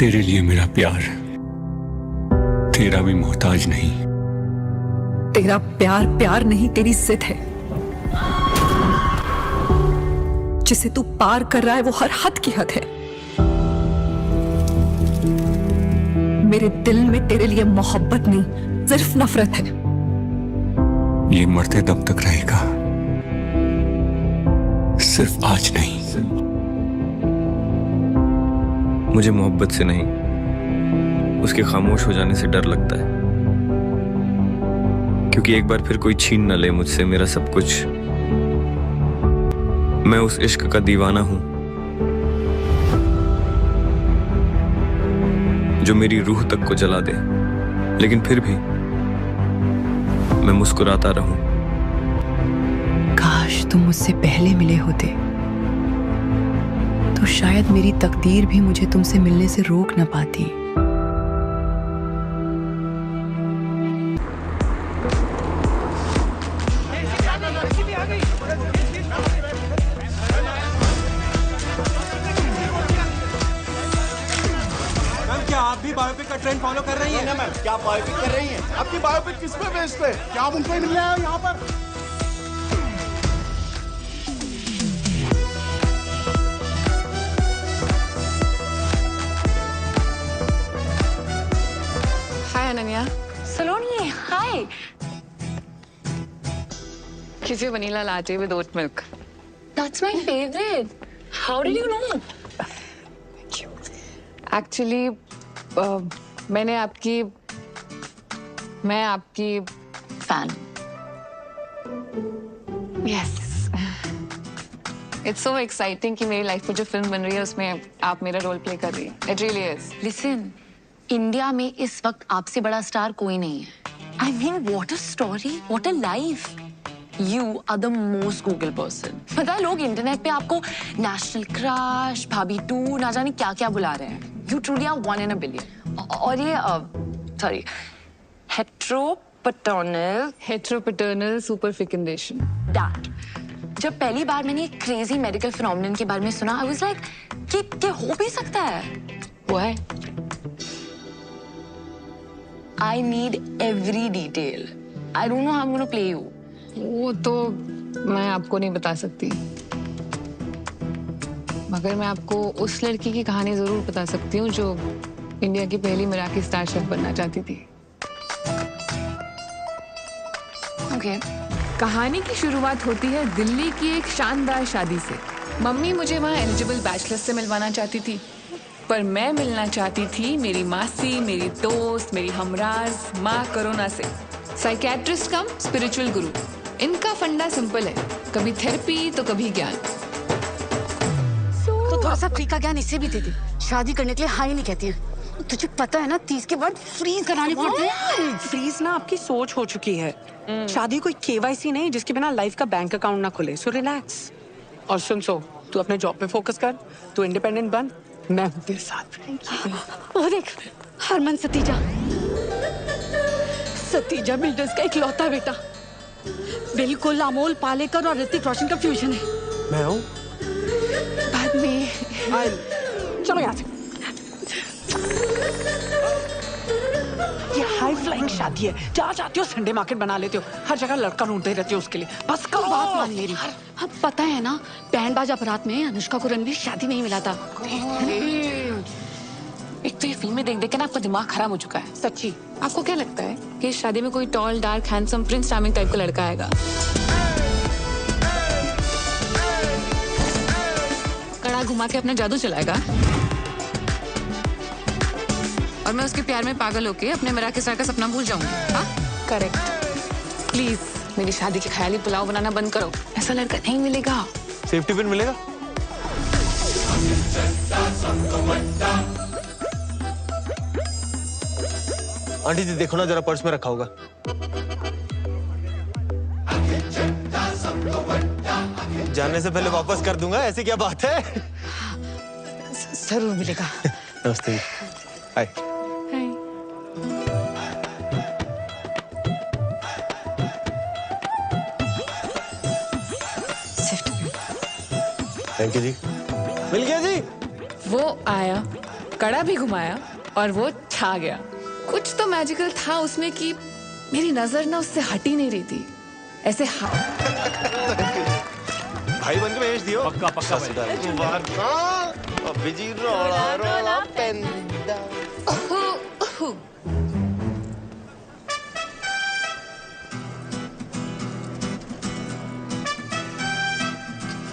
तेरे लिए मेरा प्यार तेरा भी मोहताज नहीं। तेरा प्यार प्यार नहीं, तेरी जिद है। जिसे तू पार कर रहा है वो हर हद की हद है। मेरे दिल में तेरे लिए मोहब्बत नहीं, सिर्फ नफरत है। ये मरते दम तक रहेगा, सिर्फ आज नहीं। मुझे मोहब्बत से नहीं, उसके खामोश हो जाने से डर लगता है, क्योंकि एक बार फिर कोई छीन न ले मुझसे मेरा सब कुछ। मैं उस इश्क का दीवाना हूं जो मेरी रूह तक को जला दे, लेकिन फिर भी मैं मुस्कुराता रहूं। काश तुम मुझसे पहले मिले होते तो शायद मेरी तकदीर भी मुझे तुमसे मिलने से रोक न पाती। क्या आप भी बायोपिक का ट्रेंड फॉलो कर रही हैं? ना मैम, क्या बायोपिक कर रही हैं? आपकी बायोपिक किस पे बेस्ड है? क्या आप उनको ही मिलने आए हो यहाँ पर? हाय अनन्या। सलोनी, हाय। Kiss your vanilla latte with oat milk. That's my favorite. How did you know? Actually, मैं आपकी Fan. Yes. It's so exciting कि मेरी लाइफ में जो फिल्म बन रही है उसमें आप मेरा रोल प्ले कर रही हैं. It really is. Listen, India में इस वक्त आपसे बड़ा स्टार कोई नहीं है. I mean, what a story, what a life. You are the most Google person. पता है लोग इंटरनेट पे आपको नेशनल क्रश, भाभी 2, ना जाने क्या क्या बुला रहे हैं. You truly are 1 in a billion. और ये sorry, Heteropaternal superfecundation. that. जब पहली बार मैंने एक क्रेजी मेडिकल फिनोमेनन के बारे में सुना, I was like, कि हो भी सकता है. वो है. I need every detail. I don't know how I'm gonna play you. वो तो मैं आपको नहीं बता सकती, मगर मैं आपको उस लड़की की कहानी जरूर बता सकती हूँ जो इंडिया की पहली मराठी स्टार शेफ बनना चाहती थी. Okay. कहानी की शुरुआत होती है दिल्ली की एक शानदार शादी से. मम्मी मुझे वहाँ एलिजिबल बैचलर्स से मिलवाना चाहती थी, पर मैं मिलना चाहती थी मेरी मासी, मेरी दोस्त, मेरी हमराज माँ करोना से. साइकेट्रिस्ट कम स्पिरिचुअल गुरु. इनका फंडा सिंपल है, कभी थेरेपी तो कभी ज्ञान. तो थोड़ा सा फ्री का ज्ञान इससे भी दे दे. शादी करने के लिए हाई नहीं कहती है. तुझे पता है ना 30 के बाद फ्रीज करानी पड़ती है. फ्रीज ना आपकी सोच हो चुकी है. शादी कोई केवाईसी नहीं जिसके बिना लाइफ का बैंक अकाउंट ना खुले. So relax. और सुन, तू अपने जॉब पे फोकस कर, तू इंडिपेंडेंट बन, मैं हूँ तेरे साथ. वो देख, हरमन सतीजा बिल्डर्स का इकलौता बेटा. बिल्कुल अमोल पालेकर और ऋतिक रोशन का फ्यूजन है. मैं हूँ. बाद में चलो यहाँ से. ये हाई फ्लाइंग शादी है. जहाँ चाहती हो संडे मार्केट बना लेते हो. हर जगह लड़का ढूंढते रहते हो उसके लिए. बस करो. बात मान मेरी. अब पता है ना, बैंड बाजा बारात में अनुष्का को रणवीर शादी में ही मिला था. एक तो ये फिल्में देख देख के ना आपका दिमाग खराब हो चुका है. सच्ची. आपको क्या लगता है कि इस शादी में कोई tall dark handsome Prince charming type का लड़का आएगा? कड़ा घुमा के अपना जादू चलाएगा और मैं उसके प्यार में पागल होके अपने मराठी स्टार का सपना भूल जाऊंगी? हाँ, करेक्ट. प्लीज मेरी शादी के ख्याली पुलाव बनाना बंद करो. ऐसा लड़का नहीं मिलेगा. सेफ्टी पिन मिलेगा? आंटी जी देखो ना, जरा पर्स में रखा होगा. जाने से पहले वापस कर दूंगा. ऐसी क्या बात है? जरूर मिलेगा. नमस्ते. हाय. सेफ्टी. थैंक यू जी. मिल गया जी. वो आया कड़ा भी घुमाया और वो छा गया। कुछ तो मैजिकल था उसमें कि मेरी नजर ना उससे हट ही नहीं रही थी। ऐसे भाई बन के भेज दियो। पक्का पक्का भाई। बिजी रोला रोला पेंदा।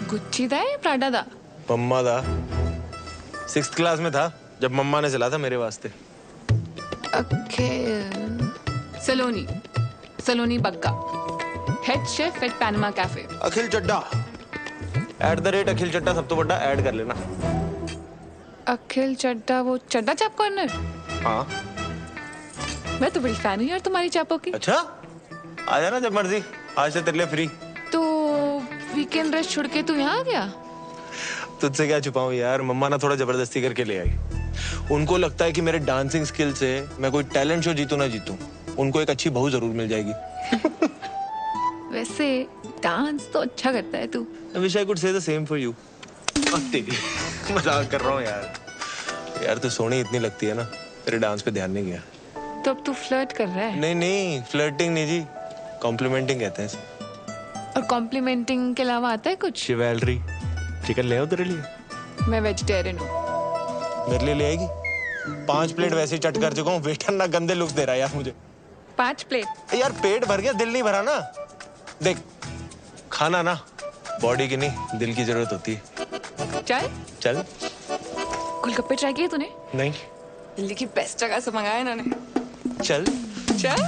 गुच्ची दा या प्राडा दा? मम्मा दा 6th क्लास में था जब मम्मा ने सिला था मेरे वास्ते। Saloni Saloni Bagga, head chef at Panama cafe. Akhil Chadda @Akhil Chadda सब तो बड़ा ऐड कर लेना। अखिल चड्डा, वो चड्डा चाप कॉर्नर? हाँ। मैं तो बड़ी फैन हूँ यार तुम्हारी चापों की। अच्छा आ जाना जब मर्जी, आज से तेरे लिए फ्री। तो वीकेंड रेस्ट छोड़ के तू यहाँ आ गया? तुझसे क्या छुपाऊं यार, मम्मा ना थोड़ा जबरदस्ती करके ले आई। उनको लगता है कि मेरे डांसिंग स्किल से मैं कोई टैलेंट शो जीतूं ना जीतूं, उनको एक अच्छी बहू जरूर मिल जाएगी। वैसे डांस तो अच्छा करता है तू। I wish I could say the same for you. मजाक कर रहा हूँ यार। यार तू सोनी इतनी लगती है ना, तेरे डांस पे ध्यान नहीं गया। तो अब तू फ्लर्ट कर रहा है? नहीं नहीं, फ्लर्टिंग नहीं जी, कॉम्प्लीमेंटिंग कहते हैं इसे। और कॉम्प्लीमेंटिंग के अलावा आता है कुछ? शिवैलरी। चिकन ले आओ तेरे लिए? मैं वेजिटेरियन हूँ। मेरे लिए ले आएगी? 5 प्लेट वैसे ही चट कर चुका हूँ, वेटर ना गंदे लुक्स दे रहा है यार मुझे। 5 प्लेट? यार पेट भर गया, दिल नहीं भरा ना। देख खाना ना बॉडी की नहीं दिल की जरूरत होती है। चल चल। गोलगप्पे ट्राई किए तूने? नहीं। दिल्ली की बेस्ट जगह से मंगाए इन्होंने। चल चल।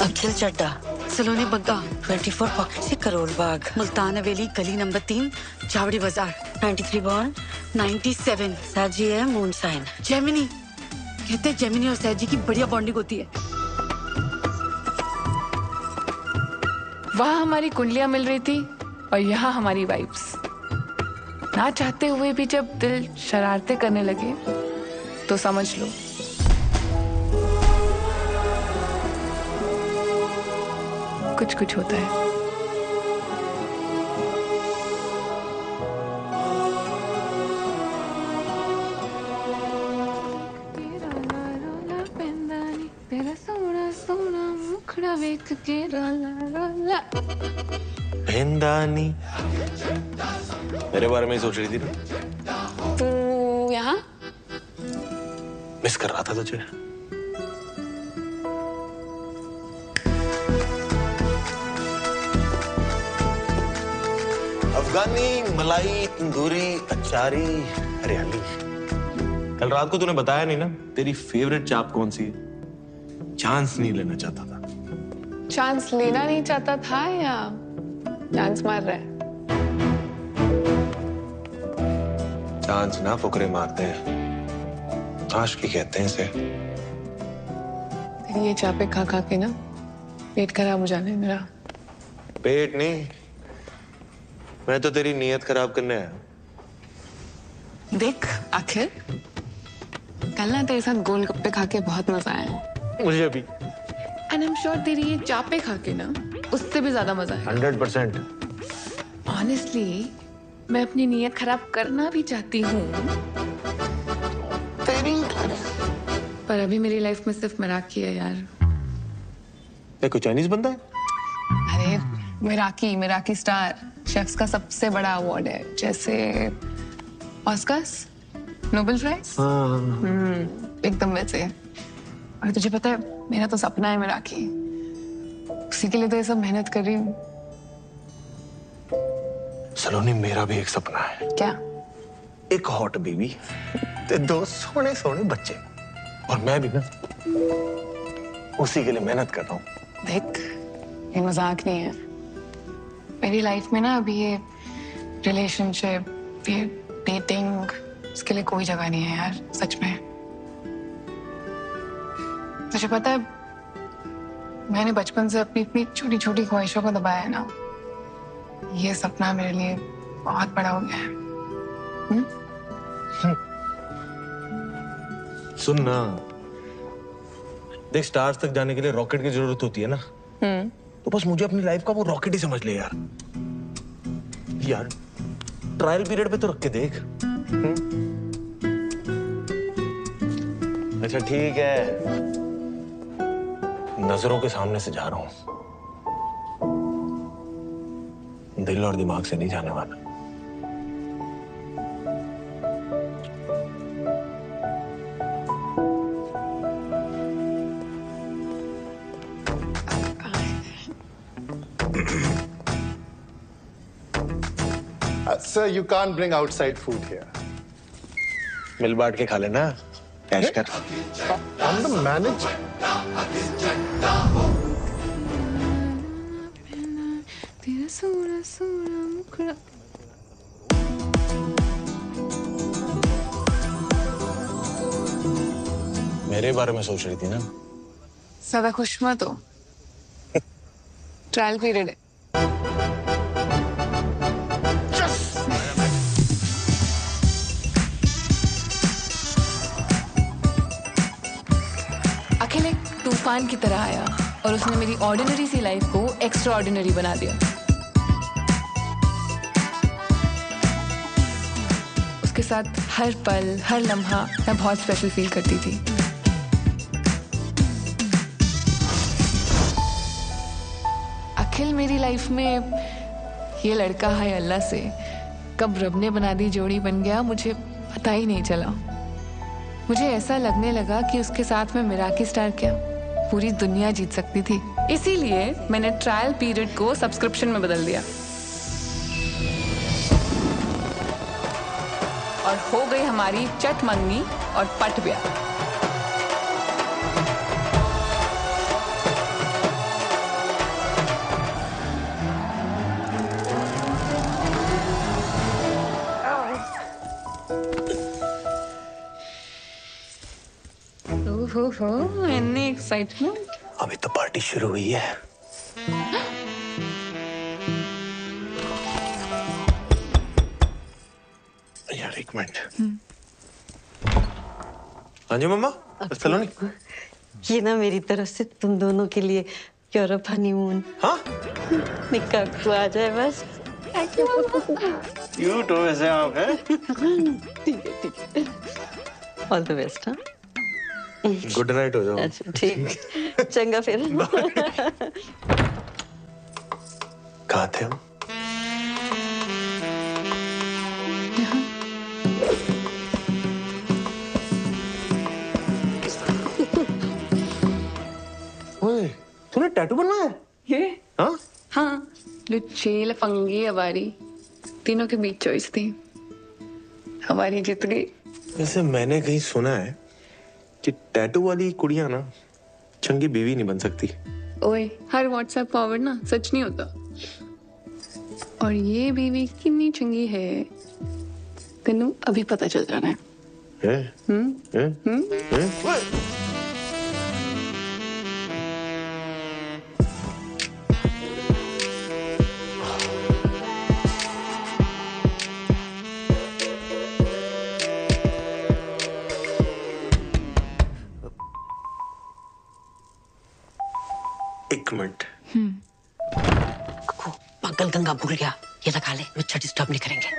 अखिल चड्डा, सलोनी बग्गा, 24 पक्षी करोल बाग, मुल्तान हवेली गली नंबर 3, चावड़ी बाजार, 93 बॉर्न, 97 साजी है मून साइन। जेमिनी कहते हैं जेमिनी और सैजी की बढ़िया बॉन्डिंग होती है। वहाँ हमारी कुंडलियां मिल रही थी और यहाँ हमारी वाइब्स। ना चाहते हुए भी जब दिल शरारतें करने लगे तो समझ लो कुछ कुछ होता है। भेंदानी मेरे बारे में ही सोच रही थी ना? तू यहाँ? मिस कर रहा था तुझे। अफगानी मलाई तंदूरी अचारी हरियाली। कल रात को तूने बताया नहीं ना तेरी फेवरेट चाप कौन सी है? चांस नहीं लेना चाहता था। चांस लेना नहीं चाहता था या चांस मार रहा है? चांस ना फुकरे मारते हैं, आशिकी कहते हैं इसे। तेरी ये चापे खा खा के ना पेट खराब हो जाने मेरा। पेट नहीं, मैं तो तेरी नीयत खराब करने आया। देख आखिर कल ना तेरे साथ गोलगप्पे खा के बहुत मजा आया। मुझे भी। एंड आई एम श्योर तेरी ये चापे खा के ना उससे भी ज्यादा मजा आया। 100%। ऑनेस्टली मैं अपनी नीयत खराब करना भी चाहती हूँ, पर अभी मेरी लाइफ में सिर्फ मराठी है यार। ये कोई चाइनीज बंदा है? अरे मिराकी स्टार शेफ्स का सबसे बड़ा अवार्ड है, जैसे ऑस्कर्स, नोबेल प्राइज। एकदम वैसे। और तुझे पता है मेरा तो सपना है मिराकी, उसी के लिए तो ये सब मेहनत कर रही हूँ। सलोनी मेरा भी एक सपना है। क्या? एक हॉट बेबी, ते 2 सोने सोने बच्चे, और मैं भी ना उसी के लिए मेहनत कर रहा हूँ। देख ये मजाक नहीं है, मेरी लाइफ में ना अभी ये रिलेशनशिप, ये डेटिंग, इसके लिए कोई जगह नहीं है यार, सच में। तुझे पता है मैंने बचपन से अपनी इतनी छोटी छोटी ख्वाहिशों को दबाया है ना, ये सपना मेरे लिए बहुत बड़ा हो गया है। सुन ना, देख स्टार्स तक जाने के लिए रॉकेट की जरूरत होती है ना, तो बस मुझे अपनी लाइफ का वो रॉकेट ही समझ ले यार। ट्रायल पीरियड पे तो रख के देख। अच्छा ठीक है, नजरों के सामने से जा रहा हूं, दिल और दिमाग से नहीं जाने वाला। Sir, you can't bring outside food here. मिल बांट के खा लेना, कैश कर। I'm the manager. तेरा सोना सोना मुखड़ा। मेरे बारे में सोच रही थी ना? ज्यादा खुश मत हो, ट्रायल पीरियड है। अखिल एक तूफान की तरह आया और उसने मेरी ऑर्डिनरी सी लाइफ को एक्स्ट्रा ऑर्डिनरी बना दिया। उसके साथ हर पल हर लम्हा मैं बहुत स्पेशल फील करती थी। अखिल मेरी लाइफ में ये लड़का है अल्लाह से कब रब ने बना दी जोड़ी बन गया, मुझे पता ही नहीं चला। मुझे ऐसा लगने लगा कि उसके साथ में मिराकी स्टार क्या पूरी दुनिया जीत सकती थी। इसीलिए मैंने ट्रायल पीरियड को सब्सक्रिप्शन में बदल दिया और हो गई हमारी चट मंगनी और पट ब्याह। हो इतनी एक्साइटमेंट। अभी तो पार्टी शुरू हुई है। यार एक मिनट। हाँ जी मम्मा, सलोनी। ये ना मेरी तरफ से तुम दोनों के लिए यूरोप हनीमून। हाँ? निक्का तू आ जाए बस। क्यूट हो वैसे आप, हैं? ठीक है। All the best. हाँ गुड नाइट हो जाओ। अच्छा ठीक, चंगा फिर। कहाँ थे हम? ओए, तूने टैटू बनवाया है? ये? हाँ? हाँ, लुच्चे लफंगे हमारी तीनों के बीच चॉइस थी, हमारी जीत गई। वैसे मैंने कहीं सुना है कि टैटू वाली कुड़ियां ना चंगी बीवी नहीं बन सकती। ओए, हर व्हाट्सएप फॉरवर्ड ना सच नहीं होता। और ये बीवी कितनी चंगी है तेनू अभी पता चल जाना है। एक मिनट। पागल गंगा भूल गया, ये लगा ले, मच्छर डिस्टर्ब नहीं करेंगे।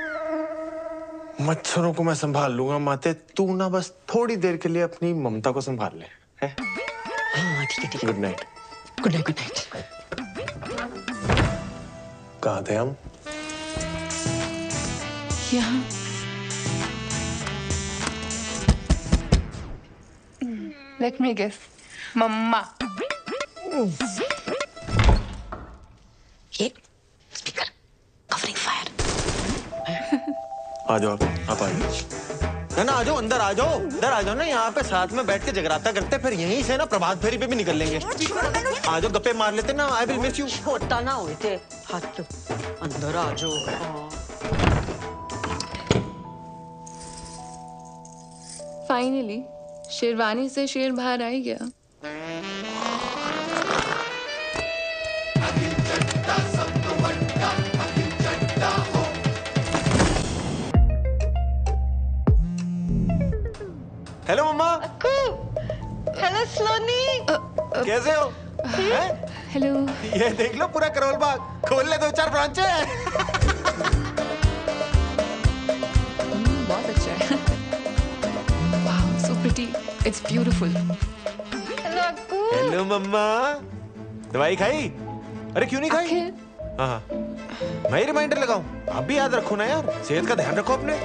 मच्छरों को मैं संभाल लूंगा माते, तू ना बस थोड़ी देर के लिए अपनी ममता को संभाल ले, है? हाँ ठीक है ठीक है। Good night. Good night good night. कहाँ थे हम? यहाँ। लेट मी गेस, मम्मा। ये स्पीकर कवरिंग फायर। आ जाओ आप आ जाओ। ना आ जाओ, अंदर आ जाओ, इधर आ जाओ ना, यहाँ पे साथ में बैठ के जगराता करते, फिर यहीं से ना प्रभात फेरी पे भी निकल लेंगे। आ जाओ, गप्पे मार लेते ना। I will miss you. छोटा ना हुए थे हाथ, अंदर आ जाओ। फाइनली शेरवानी से शेर बाहर आ ही गया। हेलो मम्मा। हेलो सलोनी। कैसे हो? हेलो। ये देख लो पूरा करोल बाग, खोल ले 2-4 ब्रांचें। It's beautiful. हेलो मम्मा, दवाई खाई? अरे क्यों नहीं खाई? अखिल, हाँ हाँ, मैं ही रिमाइंडर लगाऊं? आप भी याद रखो ना यार, सेहत का ध्यान रखो अपने।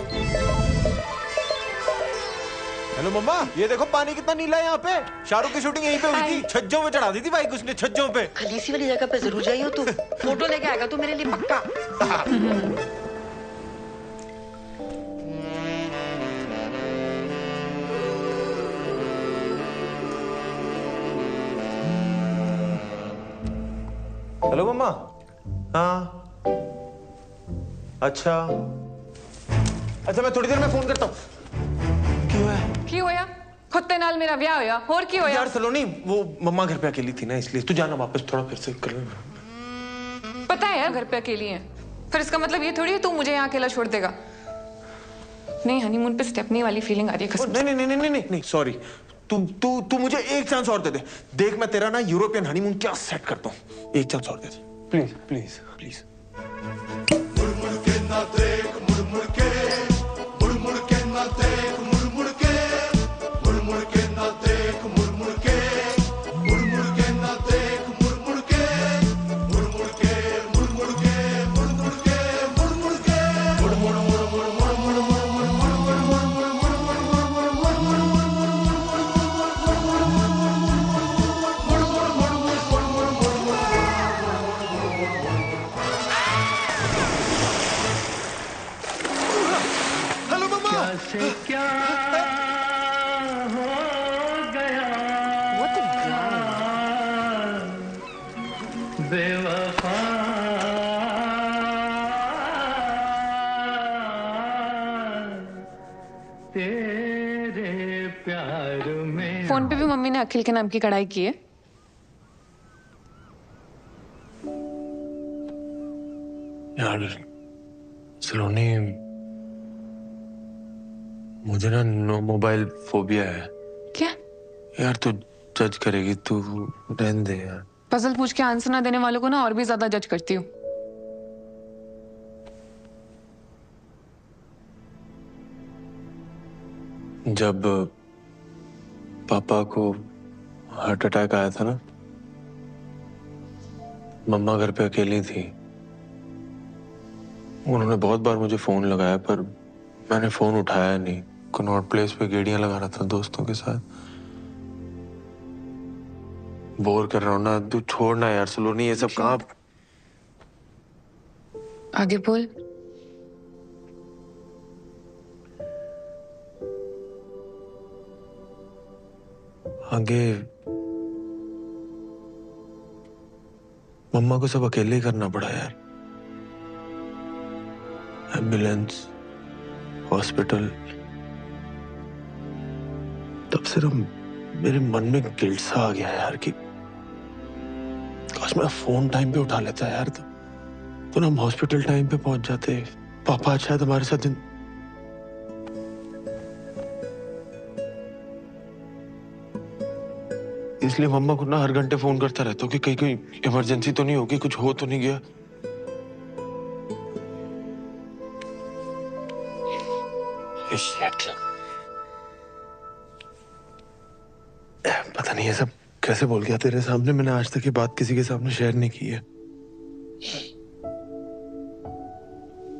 हेलो मम्मा, ये देखो पानी कितना नीला है यहाँ पे। शाहरुख की शूटिंग यहीं पे हुई थी, छज्जों पे चढ़ा दी थी बाइक उसने, छज्जों पे। खलीसी वाली जगह पे जरूर जाइयो तू। फोटो लेके आएगा तू मेरे लिए पक्का। हेलो मम्मा। हाँ अच्छा अच्छा, मैं थोड़ी देर में फोन करता हूँ। क्यों है? की होया? खुत्ते नाल मेरा ब्याह होया, और की होया? यार सलोनी, वो मम्मा घर पे अकेली थी ना, इसलिए तू जाना वापस, थोड़ा फिर से कर लेना। पता है यार घर पे अकेली है, फिर इसका मतलब ये थोड़ी है तू मुझे यहाँ अकेला छोड़ देगा। नहीं, हनीमून पे स्टेपनी वाली फीलिंग आ रही है कसम से। नहीं नहीं नहीं नहीं नहीं, सॉरी। तू मुझे एक चांस और दे दे। देख मैं तेरा ना यूरोपियन हनीमून क्या सेट करता हूँ। एक चांस और दे दे प्लीज प्लीज प्लीज। मुड़ मुड़ के ना देख, मुड़ मुड़ के, मुड़ मुड़ के ना देख, मुड़ मुड़ के, मुड़ मुड़ के ना देख, मुड़ मुड़ के, मुड़ मुड़ के ना देख, मुड़ मुड़ के, मुड़ मुड़ के, मुड़ मुड़ के, मुड़ मुड़ के, मुड़ मुड़ के, मुड़ मुड़ मुड़ मुड़ मुड़ मुड़ मुड़ क्या हो गया बेवफा, तेरे प्यार में। फोन पे भी मम्मी ने अखिल के नाम की कढ़ाई की है। यार सलोनी, मुझे ना नो मोबाइल फोबिया है। क्या? यार तू जज करेगी, तू रहने दे यार। पजल पूछ के आंसर ना देने वालों को ना और भी ज्यादा जज करती हूँ। जब पापा को हार्ट अटैक आया था ना, मम्मा घर पे अकेली थी। उन्होंने बहुत बार मुझे फोन लगाया पर मैंने फोन उठाया नहीं। कनॉट प्लेस पे गेड़ियां लगा रहा था दोस्तों के साथ। बोर कर रहा हूं ना, तू छोड़ना यार सलोनी, ये सब कहाँ। आगे बोल। आगे मम्मा को सब अकेले ही करना पड़ा यार। Ambulance, hospital. तब से मेरे मन में गिल्ट सा आ गया यार कि काश मैं फोन टाइम पे उठा लेता यार, तो ना हम हॉस्पिटल टाइम पे पहुंच जाते। पापा शायद हमारे साथ इसलिए मम्मा को ना हर घंटे फोन करता रहता हूँ कि कहीं कोई इमरजेंसी तो नहीं होगी, कुछ हो तो नहीं गया। पता नहीं ये सब कैसे बोल गया तेरे सामने। मैंने आज तक ये बात किसी के सामने शेयर नहीं की है।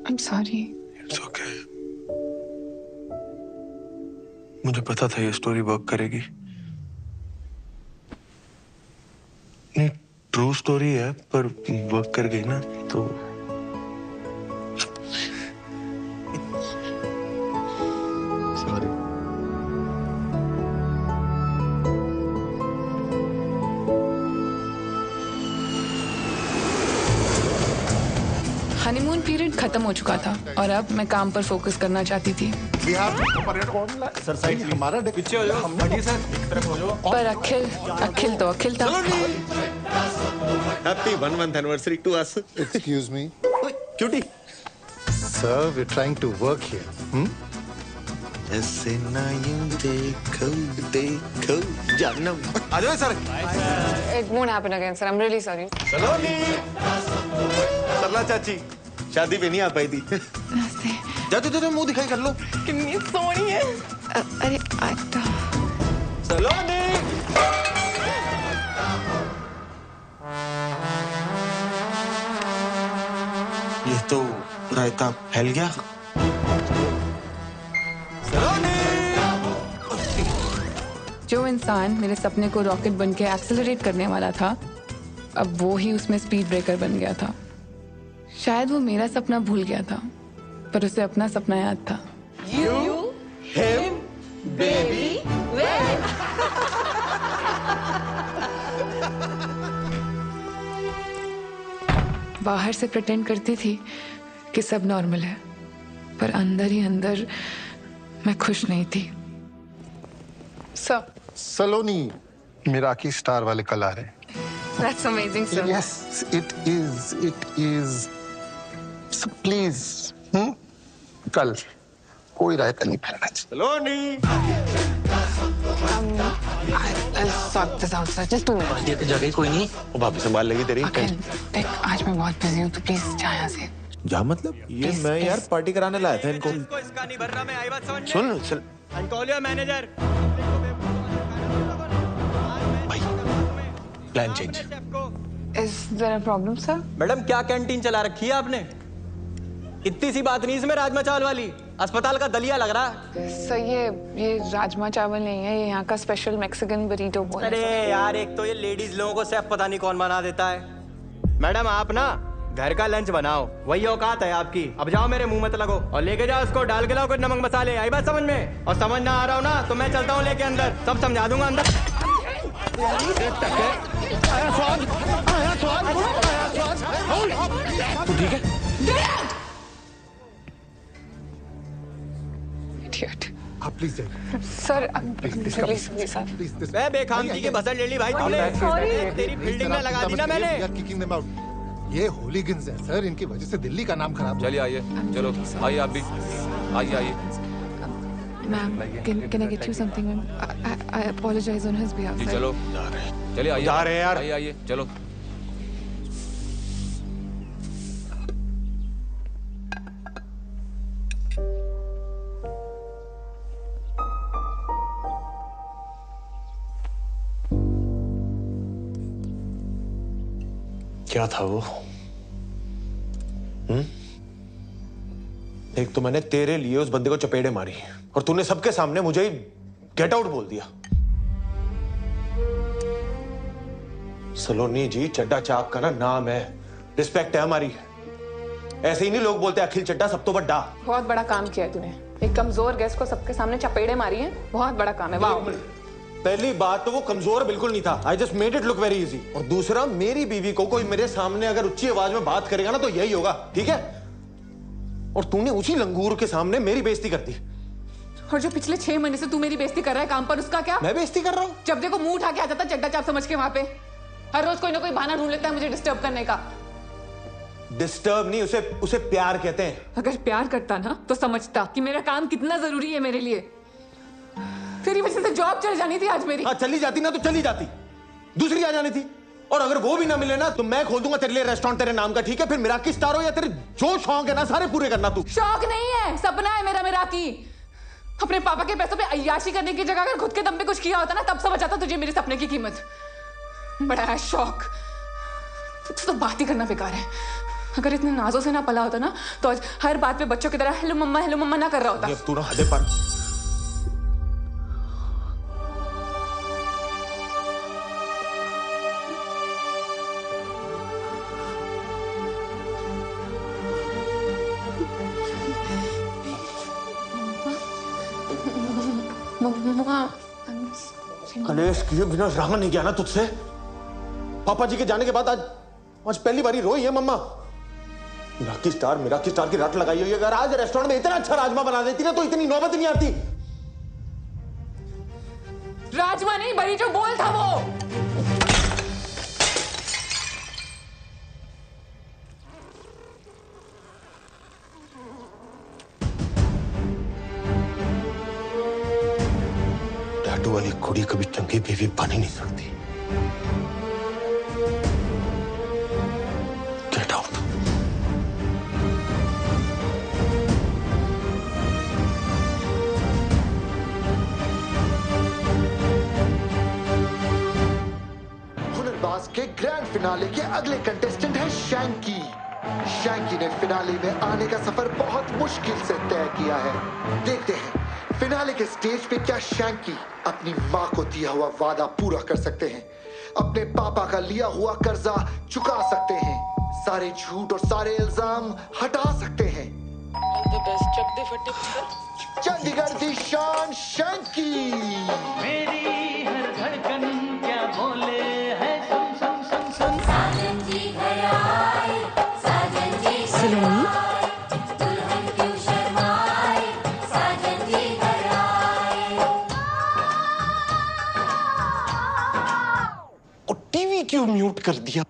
I'm sorry. It's okay. मुझे पता था ये स्टोरी वर्क करेगी। नहीं, ट्रू स्टोरी है पर वर्क कर गई ना तो। सॉरी। हनीमून पीरियड खत्म हो चुका था और अब मैं काम पर फोकस करना चाहती थी। सर साइड हमारा पीछे हो जाओ, हटिए सर, एक तरफ हो जाओ। पर अखिल तो अखिल था। Happy 1 month anniversary to us. Excuse me. Cutie. Sir, we're trying to work here. ऐसे ना यूं देखो देखो जानम। आ जाओ sir. It won't happen again, sir. I'm really sorry. सलोनी। सरला चाची शादी पे नहीं आ पाई थी। जाओ मुंह दिखाई कर लो। कितनी सोहनी है। अरे सलोनी। ये तो रायता फैल गया। जो इंसान मेरे सपने को रॉकेट बन के एक्सेलरेट करने वाला था, अब वो ही उसमें स्पीड ब्रेकर बन गया था। शायद वो मेरा सपना भूल गया था, पर उसे अपना सपना याद था। बाहर से प्रिटेंड करती थी कि सब नॉर्मल है, पर अंदर ही अंदर मैं खुश नहीं थी। सर, सलोनी मिराकी स्टार वाले कल आ रहे हैं। That's amazing, sir. Yes, it is. So please, कल कोई रायता नहीं फैलना चाहिए। सलोनी। I'll sort this out, sir. Just 2 minutes. ये तो जगह कोई नहीं, वो भाभी संभाल लेगी तेरी। अखिल, देख आज मैं बहुत बिजी हूँ, तो प्लीज जा यहाँ से। जा मतलब? ये मैं यार पार्टी कराने लाया था इनको। इसका नहीं भर रहा, मैं आई बात समझ में। सुन कॉल योर मैनेजर। भाई, plan change. Is there a problem, sir? Madam क्या कैंटीन चला रखी है आपने? इतनी सी बात नहीं इसमें राजमा चावल वाली, अस्पताल का दलिया लग रहा है। सर ये राजमा चावल नहीं है, ये यहाँ का स्पेशल मैक्सिकन बरीटो बोल। अरे यार, एक तो ये लेडीज लोगों को शेफ पता नहीं कौन बना देता है। मैडम आप ना घर का लंच बनाओ, वही औकात है आपकी। अब जाओ, मेरे मुंह मत लगो और लेके जाओ उसको, डाल के लाओ कुछ नमक मसाले। आई बात समझ में? और समझ ना आ रहा हो ना तो मैं चलता हूँ लेके अंदर, सब समझा दूंगा अंदर। तू ठीक है? आप प्लीज जाइए। Sir please sir. प्लीज मैं बेखामती की भसड़ ले ली भाई तुमने। तेरी फील्डिंग में लगा दी ना मैंने। Kicking them out. ये होलीगन्स हैं सर, इनकी वजह से दिल्ली का नाम खराब। चलिए आइए, चलो आइए आप भी आइए। Ma'am, can I get you something? I apologize on his behalf. जी चलो, चलिए आइए। जा रहे हैं यार। आइए चलो। क्या था वो? एक तो मैंने तेरे लिए उस बंदे को चपेड़े मारी और तूने सबके सामने मुझे ही गेट आउट बोल दिया। सलोनी जी, चड्डा चाप का ना नाम है, रिस्पेक्ट है हमारी। ऐसे ही नहीं लोग बोलते अखिल चड्डा सब तो बड्डा। बहुत बड़ा काम किया है तूने, एक कमजोर गेस्ट को सबके सामने चपेड़े मारी है, बहुत बड़ा काम है। वाह। पहली बात तो वो कमजोर बिल्कुल नहीं था, I just made it look very easy. और दूसरा, मेरी बीवी को कोई मेरे सामने अगर ऊंची आवाज में बात करेगा ना तो यही होगा, ठीक है? और तूने उसी लंगूर के सामने मेरी बेइज्जती कर दी। और जो पिछले 6 महीने से तू मेरी बेइज्जती कर रहा है काम पर, उसका क्या? मैं बेइज्जती कर रहा हूँ? जब देखो मुंह उठा के आ जाता चड्डा चाप समझ के वहां पे। हर रोज कोई ना कोई बहाना ढूंढ लेता है मुझे डिस्टर्ब करने का। डिस्टर्ब नहीं, उसे प्यार कहते हैं। अगर प्यार करता ना तो समझता कि मेरा काम कितना जरूरी है मेरे लिए। तेरी वजह से जॉब चल जानी थी आज मेरी। हाँ, चली जाती ना तो चली जाती, दूसरी आ जानी थी। और अगर वो भी ना मिले ना तो मैं खोल दूंगा तेरे लिए रेस्टोरेंट तेरे नाम का, ठीक है? फिर मिराकी स्टार हो या तेरे जो शौक है ना सारे पूरे करना तू। शौक नहीं है, सपना है मेरा मिराकी। अपने पापा के पैसों पे अय्याशी करने की जगह अगर खुद के दम पे कुछ किया होता ना, तब समझ आता तुझे मेरे सपने की कीमत। बड़ा है शौक, तो बात ही करना बेकार है। अगर इतने नाजों से ना पला होता ना तो आज हर बात पे बच्चों की तरह हेलो मम्मा ना कर रहा होता। अब तू ना हदे पर। कलेश किए बिना रहा नहीं गया ना तुझसे। पापा जी के जाने के बाद आज पहली बारी रोई है मम्मा। मिराकी स्टार की रट लगाई हुई है। अगर आज रेस्टोरेंट में इतना अच्छा राजमा बना देती ना तो इतनी नौबत नहीं आती। राजमा नहीं बड़ी जो बोल था वो। टैटू वाली कुड़ी कभी चंगी बीवी बन ही नहीं सकती। Get out. के ग्रैंड फिनाले के अगले कंटेस्टेंट है शैंकी। शैंकी ने फिनाले में आने का सफर बहुत मुश्किल से तय किया है। देखते हैं फिनाले के स्टेज पे क्या शैंकी अपनी माँ को दिया हुआ वादा पूरा कर सकते हैं, अपने पापा का लिया हुआ कर्जा चुका सकते हैं, सारे झूठ और सारे इल्जाम हटा सकते हैं। चंडीगढ़ की शान शैंकी। मेरी हर धड़कन क्या बोले है, सुन सुन सुन सुन। साजन जी घर आए, साजन जी सलोनी दुल्हन क्यों शर्माए, साजन जी घर आए। और टीवी क्यों म्यूट कर दिया?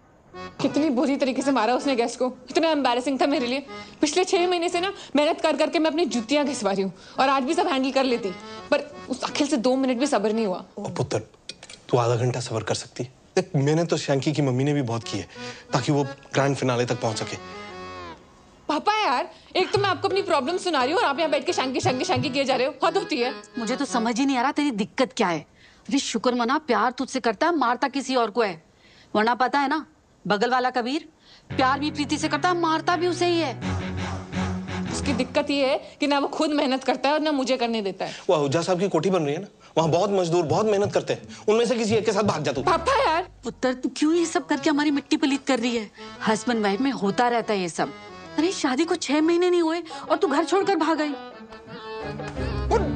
कितनी बुरी तरीके से मारा उसने गैस को, इतना एम्बैरेसिंग था मेरे लिए। पिछले 6 महीने से ना मेहनत कर करके मैं अपनी जुतियां घिसवा रही हूँ और आज भी सब हैंडल कर लेती, पर उस अखिल से 2 मिनट भी सब्र नहीं हुआ। ओ पुत्र, तू आधा घंटा सब्र कर सकती है? देख, मैंने तो शैंकी की मम्मी ने भी बहुत की है ताकि वो ग्रैंड फिनाले तक पहुंच सके। पापा यार, एक तो मैं आपको अपनी प्रॉब्लम सुना रही हूँ और आप यहाँ बैठ के शैंकी शैंकी शैंकी किए जा रहे हो। हद होती है। मुझे तो समझ ही नहीं आ रहा तेरी दिक्कत क्या है। अरे शुक्र मना, प्यार तुझसे करता है, मारता किसी और को है। वरना पता है ना, बगल वाला कबीर प्यार भी प्रीति से करता है, मारता भी उसे ही है। उसकी दिक्कत ये है कि ना वो खुद मेहनत करता है और ना मुझे करने देता है। वो आहूजा साहब की कोठी बन रही है ना, वहाँ बहुत मजदूर बहुत मेहनत करते हैं, उनमें से किसी एक के साथ भाग जा तू। पापा यार, पुत्र तू क्यों ये सब करके हमारी मिट्टी पलीत कर रही है? हस्बैंड वाइफ में होता रहता है ये सब। अरे शादी को 6 महीने नहीं हुए और तू घर छोड़कर भाग गई।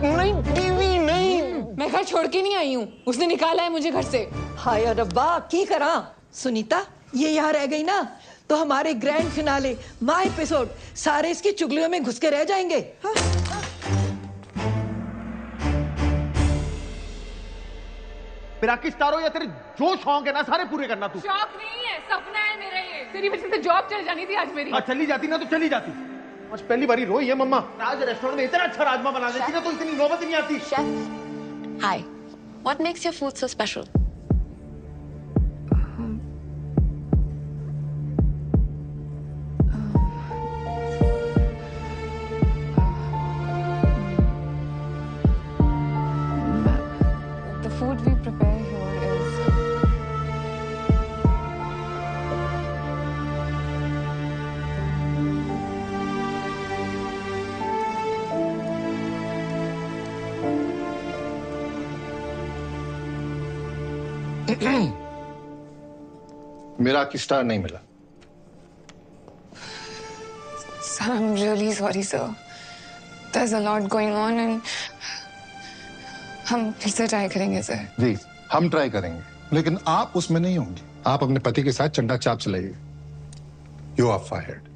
नहीं टीवी नहीं, मैं घर छोड़ के नहीं आई हूँ, उसने निकाला है मुझे घर से। हाय रब्बा, की करा सुनीता, ये यहाँ रह गई ना तो हमारे ग्रैंड फिनाले माँ एपिसोड सारे इसकी चुगलियों में घुस के रह जाएंगे। हाँ? पिराकी स्टारो या तेरे जो शौक है ना सारे पूरे करना तू। शौक नहीं है, सपना है मेरा ये। तेरी वजह से जॉब चल जानी थी आज मेरी। चली जाती ना तो चली जाती। आज पहली बारी रोई है मम्मा। आज रेस्टोरेंट में इतना अच्छा राजमा बना देती ना तो इतनी नौबत ही नहीं आती। Hi. What makes your food so special? The food we prepare here is मेरा की स्टार नहीं मिला। Sir, I'm really sorry, sir. There's a lot going on and हम फिर से ट्राई करेंगे सर। जी हम ट्राई करेंगे, लेकिन आप उसमें नहीं होंगे। आप अपने पति के साथ चंडा चाप चलाइए। You are fired.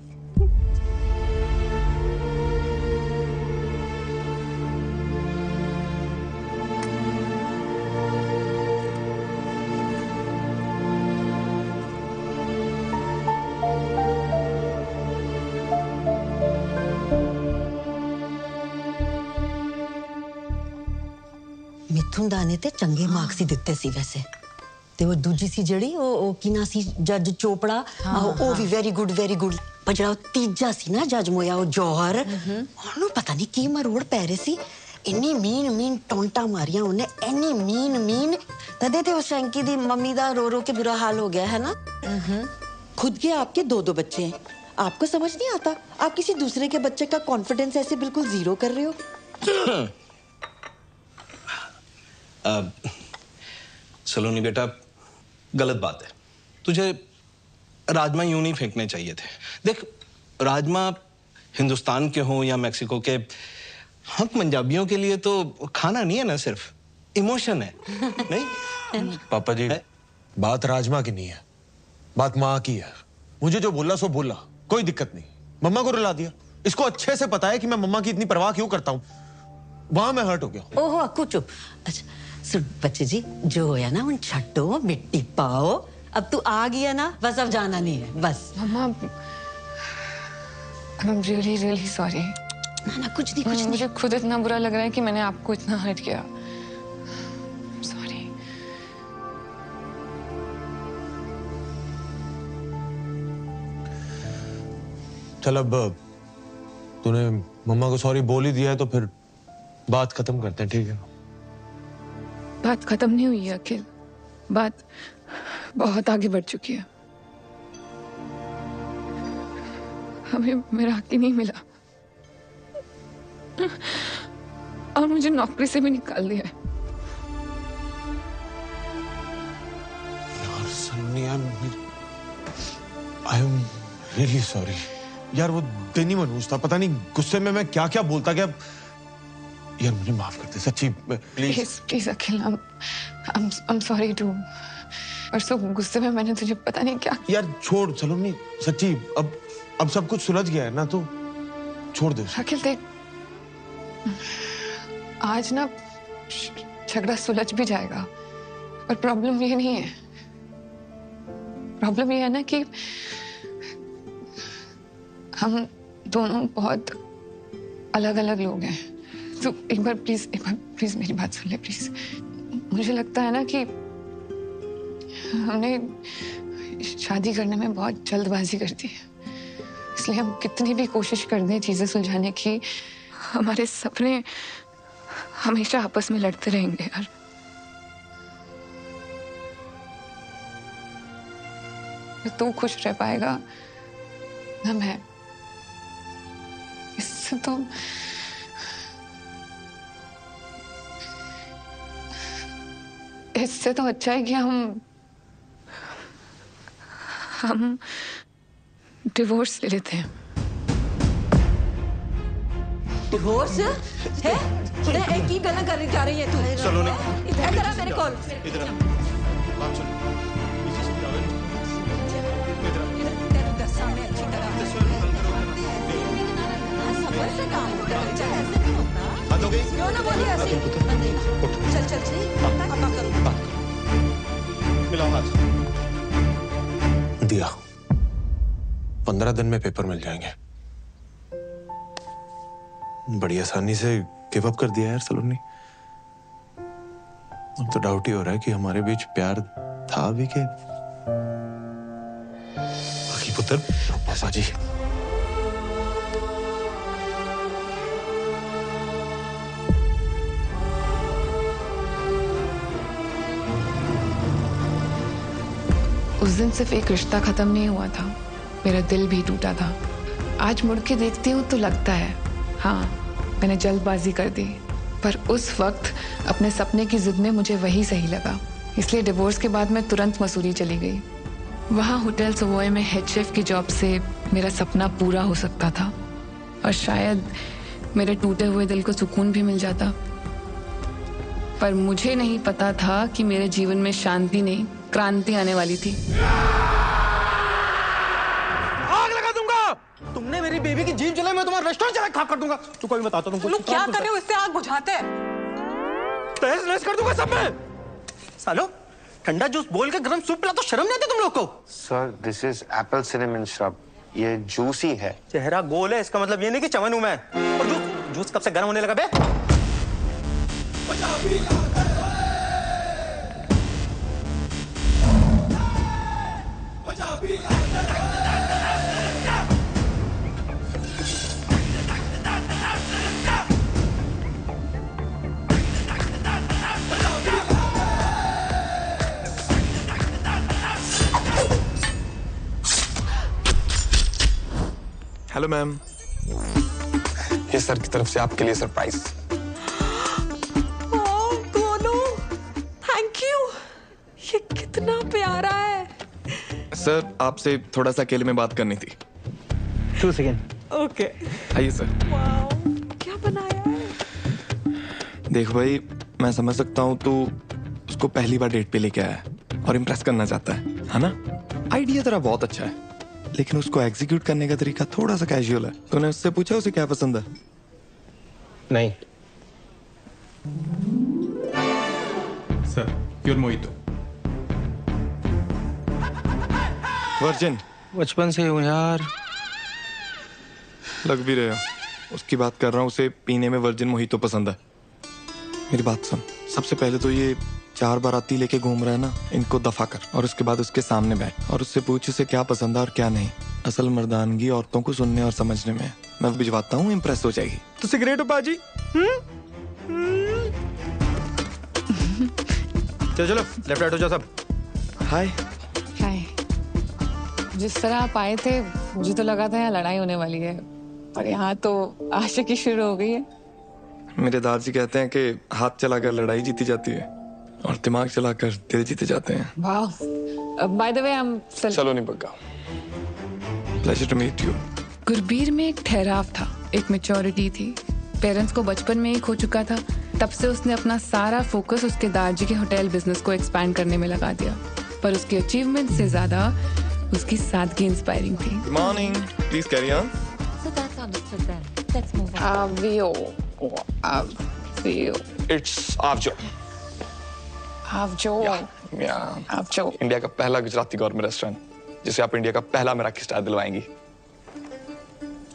मिथुन दा ने ते चंगे मार्क्स ही दिते सी वैसे। ते वो दूजी सी जड़ी ओ किना सी जज चोपड़ा, ओ भी वेरी गुड पर जड़ा तीजा सी ना जज मोया ओ जौहर, ओनु पता नहीं की मरोड़ पै रहे सी। इन्नी मीन टोंटा मारियां उन्हें, इन्नी मीन तदे ते उस शैंकी दी मम्मी दा रो के बुरा हाल हो गया है ना। खुद के आपके 2 बच्चे हैं, आपको समझ नहीं आता आप किसी दूसरे के बच्चे का कॉन्फिडेंस ऐसे बिल्कुल जीरो कर रहे हो। सलोनी बेटा, गलत बात है। तुझे राजमा यूं नहीं फेंकने चाहिए थे। देख, राजमा हिंदुस्तान के हों या मैक्सिको के, हम पंजाबियों के लिए तो खाना नहीं है ना, सिर्फ इमोशन है। नहीं पापा जी, बात राजमा की नहीं है, बात माँ की है। मुझे जो बोला सो बोला, कोई दिक्कत नहीं। मम्मा को रुला दिया। इसको अच्छे से पता है कि मैं मम्मा की इतनी परवाह क्यों करता हूँ। वहां मैं हर्ट हो गया। ओहो अक्कू चुप। अच्छा सुन बच्चे जी, जो होया ना उन छट्टो मिट्टी पाओ। अब तू आ गया ना, बस अब जाना नहीं है बस। मम्मा, I'm really sorry। ना कुछ नहीं। मुझे खुद इतना बुरा लग रहा है कि मैंने आपको इतना हर्ट किया। सॉरी। चल अब तूने मम्मा को सॉरी बोल ही दिया है तो फिर बात खत्म करते हैं, ठीक है? बात खत्म नहीं हुई है अखिल। बात बहुत आगे बढ़ चुकी है। हमें मेरा हक ही नहीं मिला और मुझे नौकरी से भी निकाल दिया है। यार Sunny, I am really sorry यार। वो दिन ही मनहूस था, पता नहीं गुस्से में मैं क्या क्या बोलता गया। यार मुझे माफ कर दे सच्ची, please please Akhil, I am sorry too. परसों गुस्से में मैंने तुझे पता नहीं क्या। यार छोड़ सलोनी, सच्ची अब सब कुछ सुलझ गया है ना, तो छोड़ दे। अखिल देख, आज ना झगड़ा सुलझ भी जाएगा, पर प्रॉब्लम ये नहीं है। प्रॉब्लम ये है ना कि हम दोनों बहुत अलग अलग लोग हैं। तो एक बार प्लीज मेरी बात सुन ले प्लीज। मुझे लगता है ना कि हमने शादी करने में बहुत जल्दबाजी कर दी है, इसलिए हम कितनी भी कोशिश कर दें चीजें सुलझाने की, हमारे सपने हमेशा आपस में लड़ते रहेंगे यार। न तू खुश रह पाएगा न मैं। इससे तो अच्छा है कि हम डिवोर्स ले लेते हैं। डिवोर्स है? एक ही गला करने जा रही है तू? सलोनी, इधर आ मेरे कॉल। इधर आ। बात सुन। तेरे दस सामने अच्छी तरह समझ से काम होता है, चल ऐसे नहीं होता। बात हो गई? क्यों ना बोली ऐसे? चल चल चल, अब करो। मिलाओ हाथ। दिया 15 दिन में पेपर मिल जाएंगे। बड़ी आसानी से गिव अप कर दिया यार सलोनी। अब तो डाउट ही हो रहा है कि हमारे बीच प्यार था भी के बाकी पुत्र। पापा जी, उस दिन सिर्फ एक रिश्ता खत्म नहीं हुआ था, मेरा दिल भी टूटा था। आज मुड़ के देखती हूँ तो लगता है हाँ, मैंने जल्दबाजी कर दी, पर उस वक्त अपने सपने की जिद में मुझे वही सही लगा। इसलिए डिवोर्स के बाद मैं तुरंत मसूरी चली गई। वहाँ होटल सवॉय में हेड शेफ की जॉब से मेरा सपना पूरा हो सकता था और शायद मेरे टूटे हुए दिल को सुकून भी मिल जाता। पर मुझे नहीं पता था कि मेरे जीवन में शांति नहीं, क्रांति आने वाली थी। आग लगा दूंगा। तुमने मेरी बेबी की जीभ जलाई, मैं तुम्हारा रेस्टोरेंट चला खाक कर दूंगा। चुप मैं बताता हूँ तुमको। क्या कर रहे हो? इससे आग बुझाते हैं। तहस नहस कर दूंगा सब में। सालो, ठंडा जूस बोल के गरम सूप पिला तो शर्म नहीं आती तुम लोग को? Sir, this is Apple cinnamon shrub. ये जूसी है। चेहरा गोल है, इसका मतलब ये नहीं कि चमन हूं मैं। और जूस कब से गर्म होने लगा बे? हेलो मैम, ये सर की तरफ से आपके लिए सरप्राइज। Golu, thank you. ये कितना प्यारा है। सर, आपसे थोड़ा सा अकेले में बात करनी थी। 2 सेकेंड। ओके। आइए सर। वाओ, क्या बनाया है? देख भाई, मैं समझ सकता हूँ तू उसको पहली बार डेट पे लेके आया है और इम्प्रेस करना चाहता है ना? आइडिया तेरा बहुत अच्छा है, लेकिन उसको एग्जीक्यूट करने का तरीका थोड़ा सा कैजुअल है। तूने उससे पूछा उसे क्या पसंद है? नहीं सर, प्योर मोहितो। वर्जिन। बचपन से हूँ यार। लग भी रहे हो। उसकी बात कर रहा हूँ, उसे पीने में वर्जिन मोहितो पसंद है। मेरी बात सुन, सबसे पहले तो ये 4 बाराती लेके घूम रहा है ना, इनको दफा कर और उसके बाद उसके सामने बैठ और उससे पूछ उसे क्या पसंद है और क्या नहीं। असल मर्दानगी औरतों को सुनने और समझने में। मैं भिजवाता हूँ, इम्प्रेस हो जाएगी। तो सिगरेट हो बाजी? चलो चलो, लेफ्ट राइट हो जाओ सब। हाय। हाय। जिस तरह आप आए थे मुझे तो लगा था यहाँ लड़ाई होने वाली है, पर यहाँ तो आशिकी शुरू हो गई है। मेरे दादाजी कहते हैं कि हाथ चलाकर लड़ाई जीती जाती है और दिमाग चलाकर दिल जीते जाते हैं। वाह। बाय द वे हम Saloni Bagga. Pleasure to meet you. Gurbir में एक ठहराव था, एक मैच्योरिटी थी। पेरेंट्स को बचपन में ही खो चुका था, तब से उसने अपना सारा फोकस उसके दादाजी के होटल बिजनेस को एक्सपैंड करने में लगा दिया। पर उसकी अचीवमेंट से ज्यादा उसकी सादगी इंस्पायरिंग थी। Good morning, please carry on. So that's understood then. Let's move on. Avio. It's Aavjo. Avjo. Aavjo. India का पहला गुजराती गौरमेंट रेस्टोरेंट जिसे आप इंडिया का पहला मेराकी स्टार दिलवाएंगी।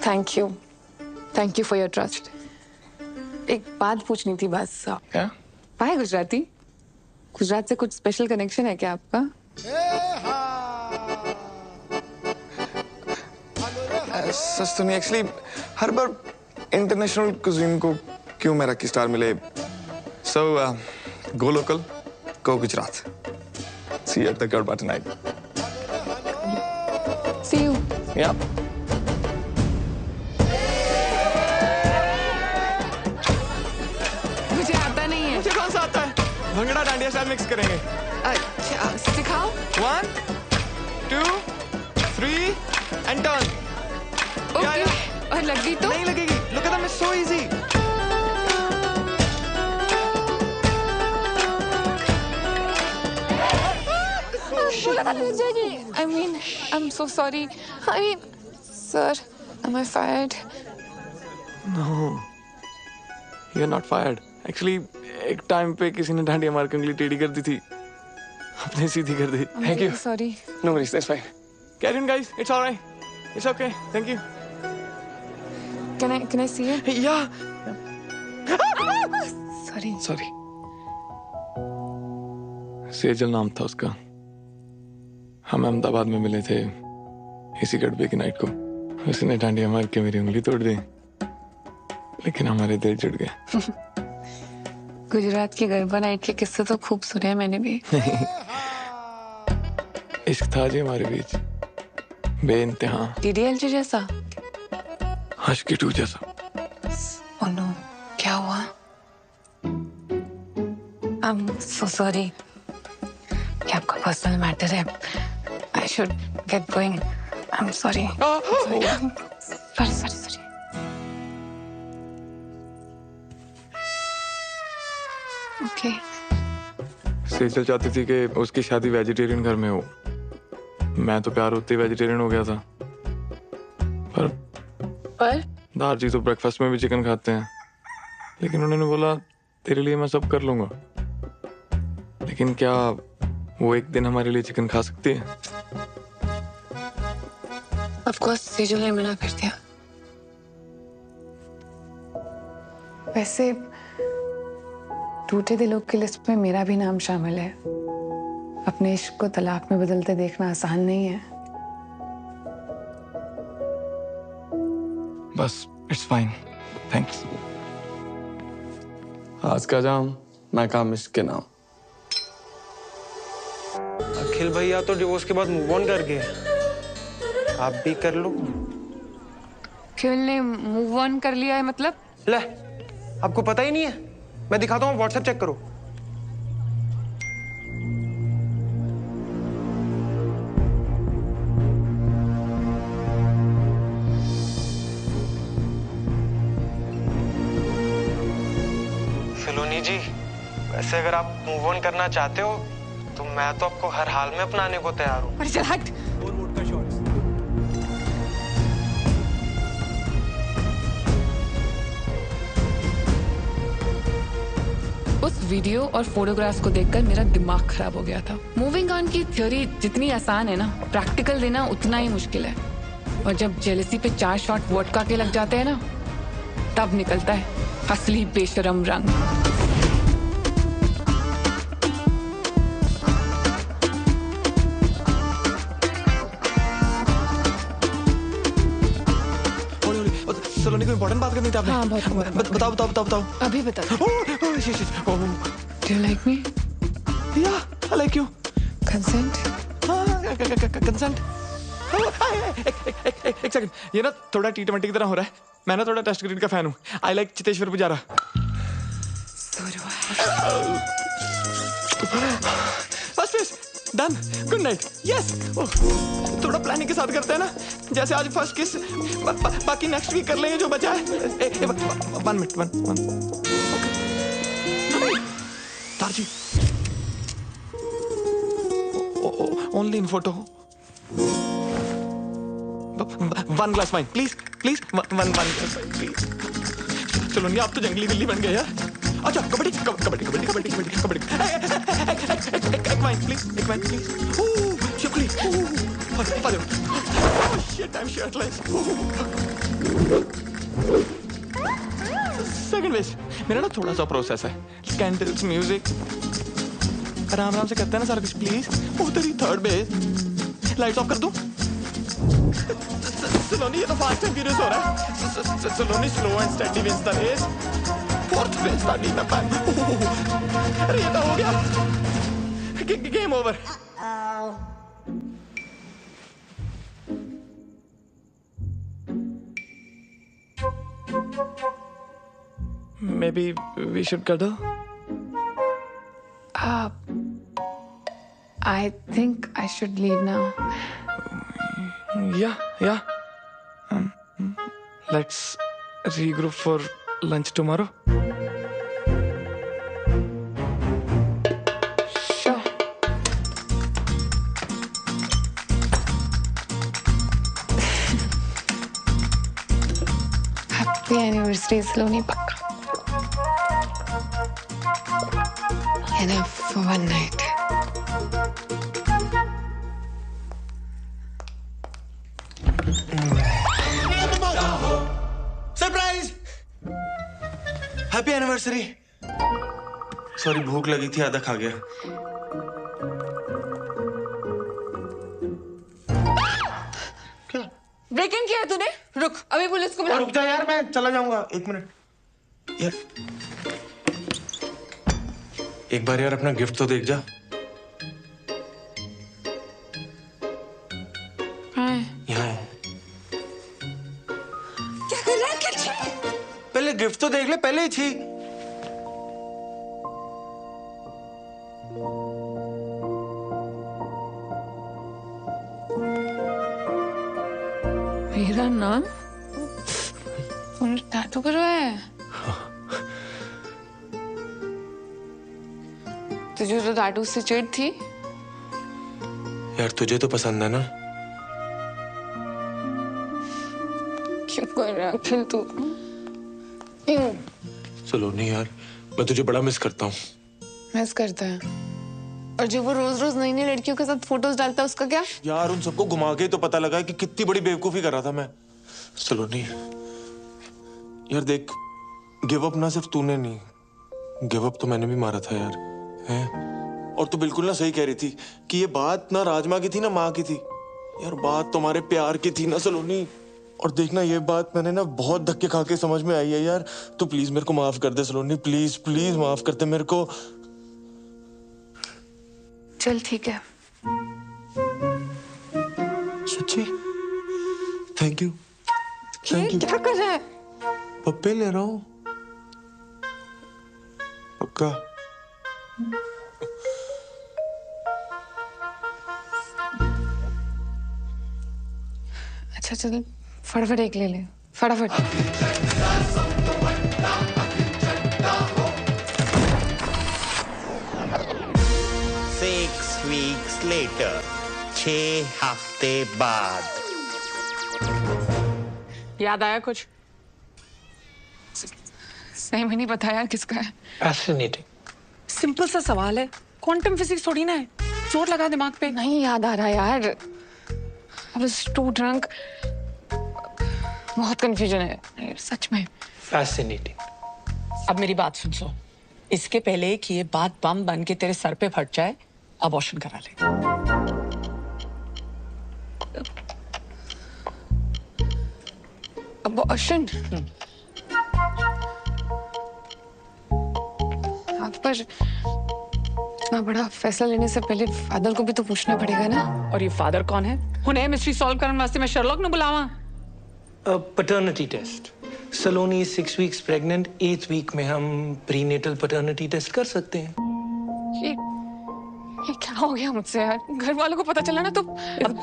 Thank you for your trust. एक बात पूछनी थी बस। क्या? पाए गुजराती? गुजरात से कुछ स्पेशल कनेक्शन है क्या आपका? सच तो नहीं, एक्चुअली हर बार इंटरनेशनल कुजीन को क्यों मेराकी स्टार मिले। So go local, go Gujarat. See you at the garba tonight. See you. Yeah. मुझे आता नहीं है। मुझे कौन सा आता है? भंगड़ा डांडिया स्टाइल मिक्स करेंगे। अच्छा सिखाओ। 1 2 3 एंड टर्न। ओके। और लगी तो? नहीं लगेगी। Look at that, it's so easy. I mean, I'm so sorry. I mean, sir, am I fired? No, you're not fired. Actually, एक टाइम पे किसी ने डांडिया मार के उंगली टेढ़ी कर दी थी, अपने सीधी कर दी। Thank you. Sorry. No worries, that's fine. Carry on, guys. It's all right. It's okay. Thank you. Can I see it? Yeah. Sorry. Sorry. Sejal नाम था उसका। हम अहमदाबाद में मिले थे इसी गड़बे की नाइट को। उसने डांडिया मार के मेरी उंगली तोड़ दी, लेकिन हमारे दिल जुड़ गए। गुजरात की गरबा नाइट के किस्से तो खूब सुने हैं मैंने भी। इश्क था जी हमारे बीच, बेइंतहा। DDLJ जैसा? आशिकी 2 जैसा। Oh no, क्या हुआ? I'm so sorry। क्या आपका पर्सनल मैटर है? I should get going. I'm sorry. Sorry. Okay. Sejal चाहती थी कि उसकी शादी वेजिटेरियन घर में हो। मैं तो प्यार होते वेजिटेरियन हो गया था। पर दादाजी तो ब्रेकफास्ट में भी चिकन खाते हैं, लेकिन उन्होंने बोला तेरे लिए मैं सब कर लूंगा। लेकिन क्या वो एक दिन हमारे लिए चिकन खा सकती है? Of course, सेजल ने मना कर दिया। वैसे टूटे दिलों की लिस्ट में मेरा भी नाम शामिल है। अपने इश्क को तलाक में बदलते देखना आसान नहीं है। बस इट्स फाइन, थैंक्स। आज का जाम मैं काम इश्क के नाम। अखिल भैया तो डिवोर्स के बाद मूव ऑन कर गए, आप भी कर लो। अखिल ने मूव ऑन कर लिया है मतलब? ले, आपको पता ही नहीं है? मैं दिखाता हूँ, व्हाट्सएप चेक करो। सलोनी जी, वैसे अगर आप मूव ऑन करना चाहते हो तो मैं तो आपको हर हाल में अपनाने को तैयार हूँ। अरे चल हट। उस वीडियो और फोटोग्राफ्स को देखकर मेरा दिमाग खराब हो गया था। मूविंग ऑन की थ्योरी जितनी आसान है ना, प्रैक्टिकल देना उतना ही मुश्किल है। और जब जेलसी पे 4 शॉट वोडका के लग जाते हैं ना, तब निकलता है असली बेशरम रंग। सलोनी को इम्पोर्टेंट बात करनी थी आपने। हाँ, बहुत बताओ। अभी बता। Do you like me? Yeah, I like you. Consent? हाँ कंसेंट। एक सेकंड, ये ना थोड़ा T20 की तरह हो रहा है। मैं ना थोड़ा टेस्ट क्रिकेट का फैन हूँ। I like Cheteshwar Pujara. Done, good night. Yes, थोड़ा प्लानिंग के साथ करते हैं ना, जैसे आज फर्स्ट किस, बाकी नेक्स्ट वीक कर लेंगे जो बचा है। 1 मिनट, 1 तारजी, only in photo. 1 glass wine please, please 1 glass wine please. चलो नहीं, आप तो जंगली बिल्ली बन गए यार। अच्छा कबड्डी कबड्डी कबड्डी कबड्डी कबड्डी कबड्डी। एक वाइन प्लीज, एक वाइन प्लीज। चुकली shit, I am shirtless. Second base मेरा ना थोड़ा सा प्रोसेस है। कैंडल्स, म्यूजिक, आराम आराम से करते हैं ना सारा कुछ प्लीज। ओ तेरी थर्ड बेस, लाइट्स ऑफ कर दूं? सलोनी ये तो फास्ट एंड फ्यूरियस हो रहा है। Saloni slow and steady wins the race. Fourth base पर नहीं मैं पानी। अरे ये तो हो गया, game over. Maybe we should cuddle? I think I should leave now. Yeah. Let's regroup for lunch tomorrow. Sure. Happy anniversary, Saloni, pakka. Enough for one night. Surprise! Happy anniversary. Sorry, भूख लगी थी, आधा खा गया। Break in किया है तूने? रुक, अभी पुलिस को बुला। रुक जा यार, मैं चला जाऊंगा। 1 मिनट यार, एक बार यार अपना गिफ्ट तो देख जा। यहाँ है। क्या कर रहा है किलची? पहले गिफ्ट तो देख ले, पहले ही छी। मेरा नाम तूने टैटू करवाया है? तुझे तो टैटू से चिढ़ थी। यार तुझे तो पसंद है ना? क्यों कर रहा है अखिल तू? सलोनी यार, मैं तुझे बड़ा मिस करता हूँ। मिस करता है? और जो वो रोज रोज नई नई लड़कियों के साथ फोटोज डालता है उसका क्या? यार उन सबको घुमा के तो पता लगा कि कितनी बड़ी बेवकूफी कर रहा था मैं। सलोनी यार देख, गिव अप ना सिर्फ तूने नहीं, गिव अप तो मैंने भी मारा था यार, है? और तू बिल्कुल ना सही कह रही थी कि ये बात ना राजमा की थी ना माँ की थी। यार बात तुम्हारे प्यार की थी ना सलोनी। और देखना, ये बात मैंने ना बहुत धक्के खा के समझ में आई है यार। तू प्लीज मेरे को माफ कर दे सलोनी, प्लीज प्लीज माफ कर दे मेरे को। चल ठीक है। सच्ची? Thank you. Thank you. क्या कर रहा है? पप्पे ले रहा हूँ, पक्का। अच्छा चल, फटाफट एक ले ले, फटाफट। 6 weeks later, 6 हफ्ते बाद। याद आया कुछ? सही में नहीं पता यार किसका है। फैसिनेटिंग। सिंपल सा सवाल है, क्वांटम फिजिक्स थोड़ी ना है। चोट लगा दिमाग पे। नहीं याद आ रहा यार। I was too drunk. बहुत कंफ्यूजन है सच में। फैसिनेटिंग। अब मेरी बात सुन। इसके पहले कि ये बात बम बन के तेरे सर पे फट जाए, अबॉर्शन करा ले। अबॉर्शन? पर इतना बड़ा फैसला लेने से पहले फादर को भी तो पूछना पड़ेगा ना। और ये फादर कौन है? हुने मिस्ट्री सॉल्व करने वास्ते मैं शर्लॉक ने बुलावा। Paternity test. Saloni 6 weeks pregnant, 8th week में हम प्रीनेटल पैटर्निटी टेस्ट कर सकते हैं। ये क्या हो गया मुझसे यार? घर वालों को पता चला ना तो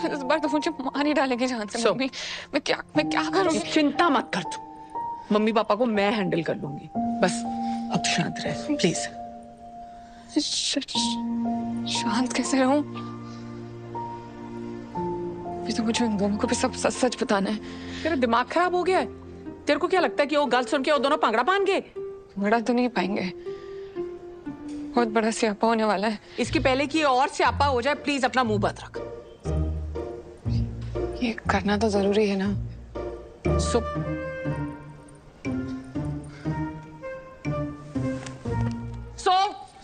इस बार तो मुझे मार ही डालेंगे जान से। मम्मी मैं क्या करूंगी? चिंता मत कर तू, मम्मी पापा को मैं हैंडल कर लूंगी। बस अब शांत रह प्लीज। शांत कैसे रहूं? अभी तो मुझे उन दोनों को भी सब सच सच बताना है। तेरा दिमाग खराब हो गया है? तेरे को क्या लगता है कि वो गल सुन के वो दोनों पांगड़ा बांध गए? बड़ा तो नहीं पाएंगे, बहुत बड़ा स्यापा होने वाला है। इसके पहले कि और स्यापा हो जाए प्लीज अपना मुंह बंद रख। ये करना तो जरूरी है ना।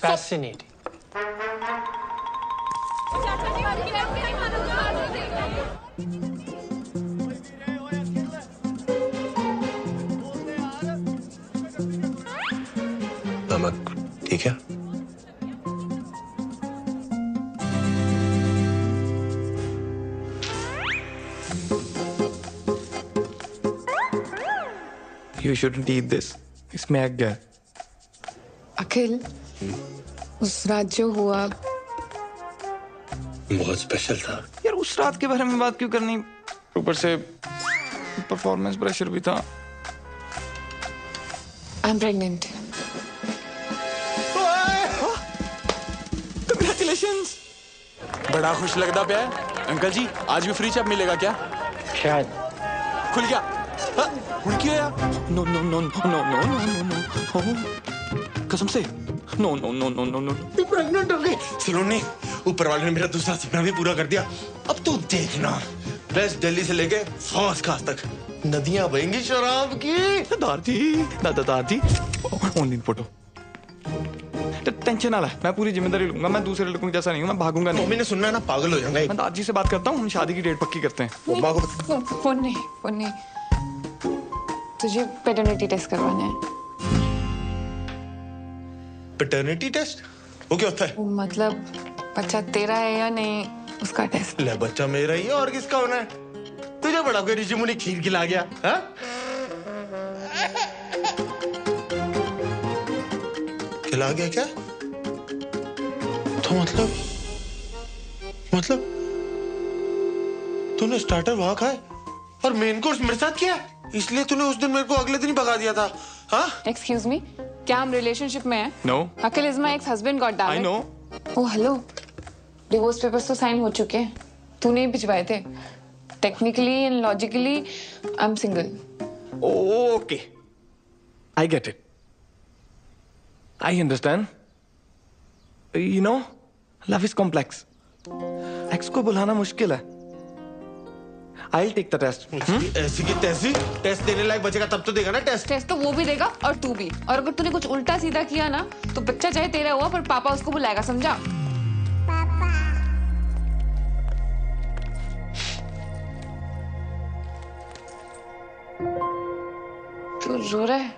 Fascinating. नमक ठीक है? You shouldn't eat this. इसमें एग है। अखिल, उस रात जो हुआ बहुत स्पेशल था यार। उस रात के बारे में बात क्यों करनी? ऊपर से परफॉर्मेंस प्रेशर भी था। I am pregnant. Congratulations! बड़ा खुश लगता पे है। अंकल जी आज भी फ्री चैप मिलेगा क्या? शायद। खुल गया। खुल गया। No no no no no no no no, कसम से no no no no no no. Pregnant हो गई। सलोनी, ऊपर वाले ने मेरा दूसरा सपना भी पूरा कर दिया। अब तू देखना, वेस्ट दिल्ली से लेके फौज खास तक नदियां बहेंगी शराब की। दादी दादी ऑनलाइन फोटो। टेंशन ना ले, मैं पूरी जिम्मेदारी लूंगा। मैं दूसरे लड़कों जैसा नहीं हूँ, मैं भागूंगा नहीं। मम्मी ने सुनना है ना, पागल हो जाऊंगा। मैं दादी से बात करता हूँ, हम शादी की डेट पक्की करते हैं। मम्मा को फोन नहीं, तुझे पैटर्निटी टेस्ट करवाना है। Paternity test? वो क्या होता है? मतलब बच्चा तेरा है या नहीं उसका टेस्ट। ले, बच्चा मेरा ही है और किसका होना है? तुझे बड़ा कोई ऋषि मुनि खीर खिला गया? हाँ? खिला गया क्या? तो मतलब तूने स्टार्टर वहां खाए और मेन कोर्स मेरे साथ किया, इसलिए तूने उस दिन मेरे को अगले दिन ही भगा दिया था। हाँ? एक्सक्यूज मी, क्या हम रिलेशनशिप में हैं? No. Akhil is my ex husband, goddamn it. I know. Oh hello, divorce papers तो साइन हो चुके हैं, तूने ही भिजवाए थे। Technically and logically I am single. Okay, I get it, I understand. You know, love is complex. Ex को बुलाना मुश्किल है। I'll take the test. ऐसी की तैसी टेस्ट देने लायक बचेगा तब तो देगा ना टेस्ट। टेस्ट तो वो भी देगा और तू भी। और अगर तूने कुछ उल्टा सीधा किया ना तो बच्चा चाहे तेरा हुआ पर पापा उसको बुलाएगा, समझा? तू रो रहा है?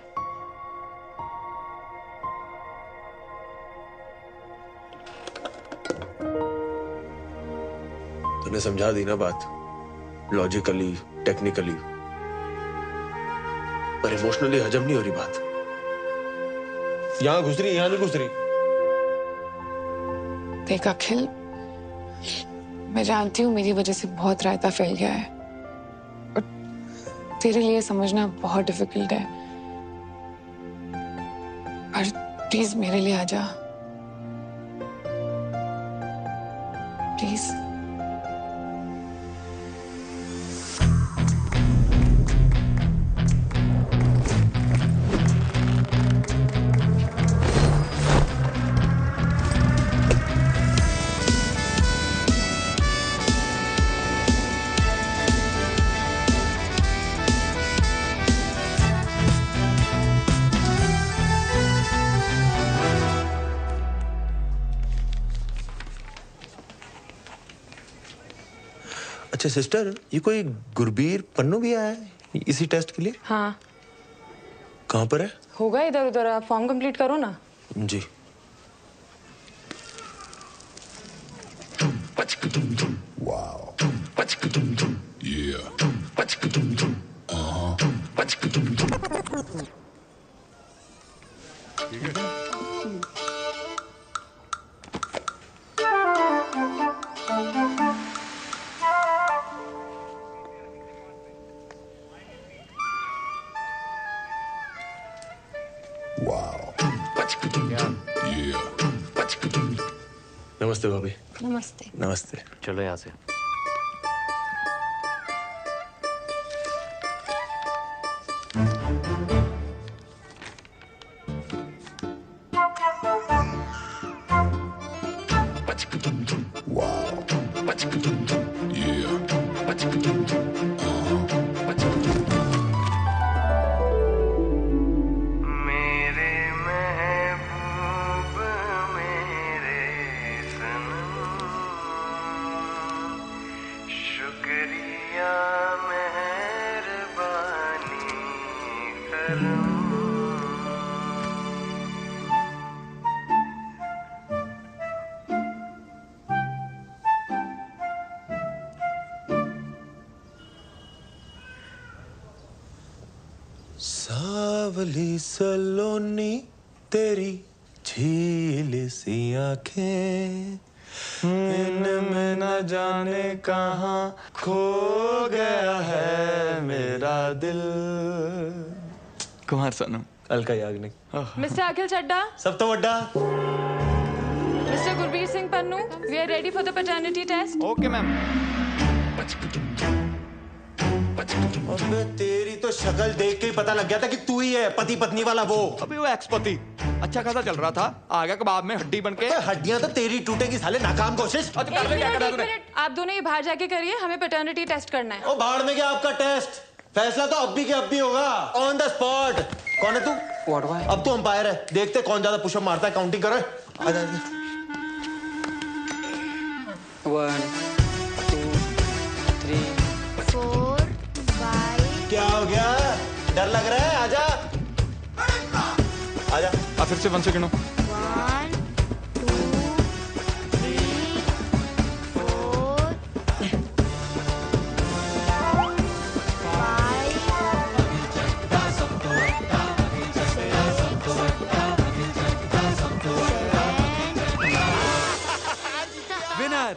तूने समझा दी ना बात, लॉजिकली टेक्निकली, पर इमोशनली हजम नहीं हो रही बात। यहां घुस रही, यहां नहीं घुस रही। देख अखिल, मैं जानती हूँ मेरी वजह से बहुत रायता फैल गया है और तेरे लिए समझना बहुत डिफिकल्ट है, पर प्लीज मेरे लिए आ जा, प्लीज। अच्छा सिस्टर, ये कोई गुरबीर पन्नू भी आया है इसी टेस्ट के लिए? हाँ। कहाँ पर है? होगा इधर उधर, आप फॉर्म कंप्लीट करो ना। जी। Wow. Yeah. Wow. Yeah. नमस्ते भाभी। नमस्ते। नमस्ते। चलो यहाँ से। Wow. Yeah. मेरे महबूब मेरे सनम, शुक्रिया मेहरबानी करम। सावली सलोनी तेरी झील सी आंखें, इनमें न जाने कहाँ खो गया है मेरा दिल। कुमार सनम। अलका याग्निक। मिस्टर अखिल चड्डा, सब तो वड्डा। Mister Gurbir Singh Pannu, we are ready for the paternity test. Okay ma'am. अबे तेरी तो शक्ल देख के ही पता लग गया था कि तू ही है पति पत्नी वाला वो। अभी वो एक्स पति अच्छा खासा चल रहा था, आ गया कबाब में हड्डी बन के। हड्डियां तो तेरी टूटेगी साले, नाकाम कोशिश। कर ले, क्या करा तूने? आप दोनों ये बाहर जाके करिए, हमें पैटर्निटी टेस्ट करना है। ओ बाहर में क्या आपका टेस्ट? फैसला तो अब भी के अब भी होगा, ऑन द स्पॉट। कौन है तू? अब तू अंपायर है, देखते कौन ज्यादा पुशअप मारता है, काउंटिंग करो। आजा। 1 2 3 4 5। क्या हो गया? डर लग रहा है? आजा आजा। फिर से 1 second. 1 2 3 4 winner.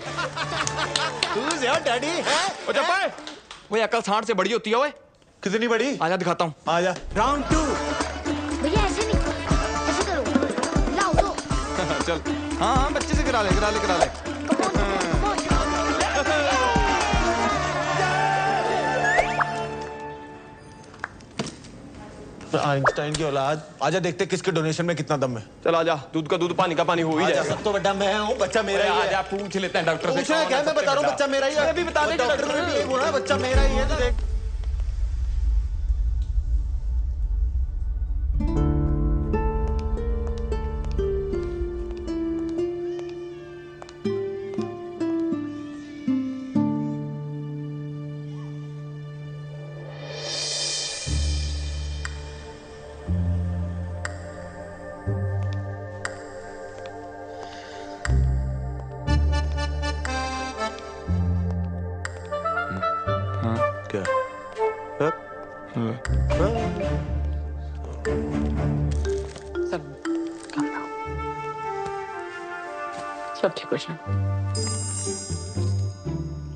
Who's your daddy है? ओ चप्पा, वो अकल सांड से बड़ी होती है। ओए कितनी बड़ी? आजा दिखाता हूँ। आजा। राउंड 2। भैया ऐसे नहीं, ऐसे करो, लाओ दो। चल। हाँ हाँ, बच्चे से करा ले। आइंस्टाइन की औलाद। आजा देखते किसके डोनेशन में कितना दम है। चल आजा, दूध का दूध पानी का पानी हो ही आजा, जाएगा। सब तो बड़ा मैं हूँ, बच्चा मेरा ही है। आजा पूछ लेते हैं डॉक्टर से। पूछना क्या? मैं बता रहा हूँ बच्चा मेरा ही है। अभी बता दे। डॉक्टर ने भी यही बोला, बच्चा मेरा ही है। तो देख सब ठीक हो जाए।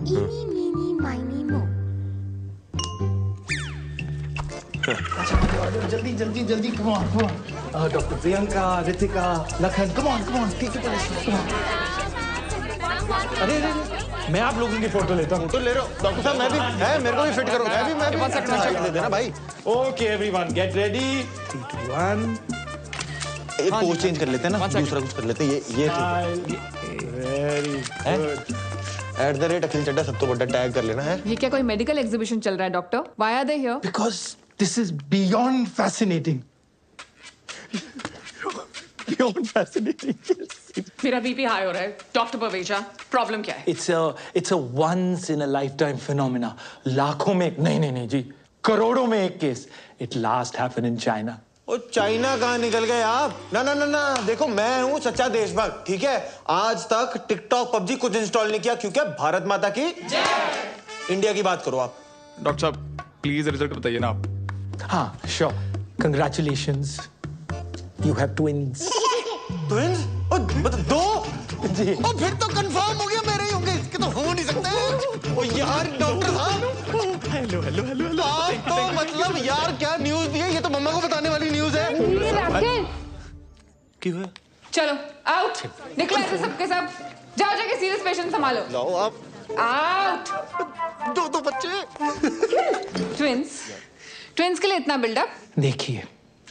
इनी मीनी माइनी मो। जल्दी come on. Doctor Priyanka, Ritika, Lakhan, come on, take your position. अरे मैं आप लोगों की फोटो लेता हूँ। तो ले रहा हूँ। डॉक्टर साहब मैं भी है, मेरे को भी फिट करो। मैं भी 1 सेकंड दे देना भाई। Okay everyone get ready. 3 2 1। एक पोज चेंज कर लेते हैं ना, दूसरा कुछ कर लेते हैं। ये वेरी गुड। @ अखिल चड्डा सब तो बड़ा टैग कर लेना है। ये क्या कोई मेडिकल एग्जीबिशन चल रहा है doctor? Why are they here? Because this is beyond fascinating. Beyond fascinating. मेरा बीपी हाई हो रहा है। डॉक्टर पवेजा, प्रॉब्लम क्या है? It's a once in a lifetime phenomena. लाखों में एक नहीं जी, करोड़ों में एक case. It last happened in China. ओ चाइना कहाँ निकल गए आप? ना ना ना ना, देखो मैं हूँ सच्चा देशभक्त, ठीक है? आज तक टिकटॉक पबजी कुछ इंस्टॉल नहीं किया क्योंकि भारत माता की जय। इंडिया की बात करो आप। डॉक्टर साहब प्लीज रिजल्ट बताइए ना आप। हाँ sure, congratulations, you have twins. Twins? दो? जी। और फिर तो कंफर्म हो गया मेरे ही होंगे, इसके तो हो नहीं सकते। ओ यार डॉक्टर साहब, हेलो हेलो हेलो, आप तो मतलब यार क्या न्यूज़ दी है, ये तो मम्मा को बताने वाली न्यूज़ है। क्यों है? चलो आउट, निकलो ऐसे सबके सब, जाओ जाके सीरियस पेशेंट संभालो। जाओ आप। आउट। दो बच्चे। ट्विंस, ट्विंस के लिए इतना बिल्डअप? देखिए,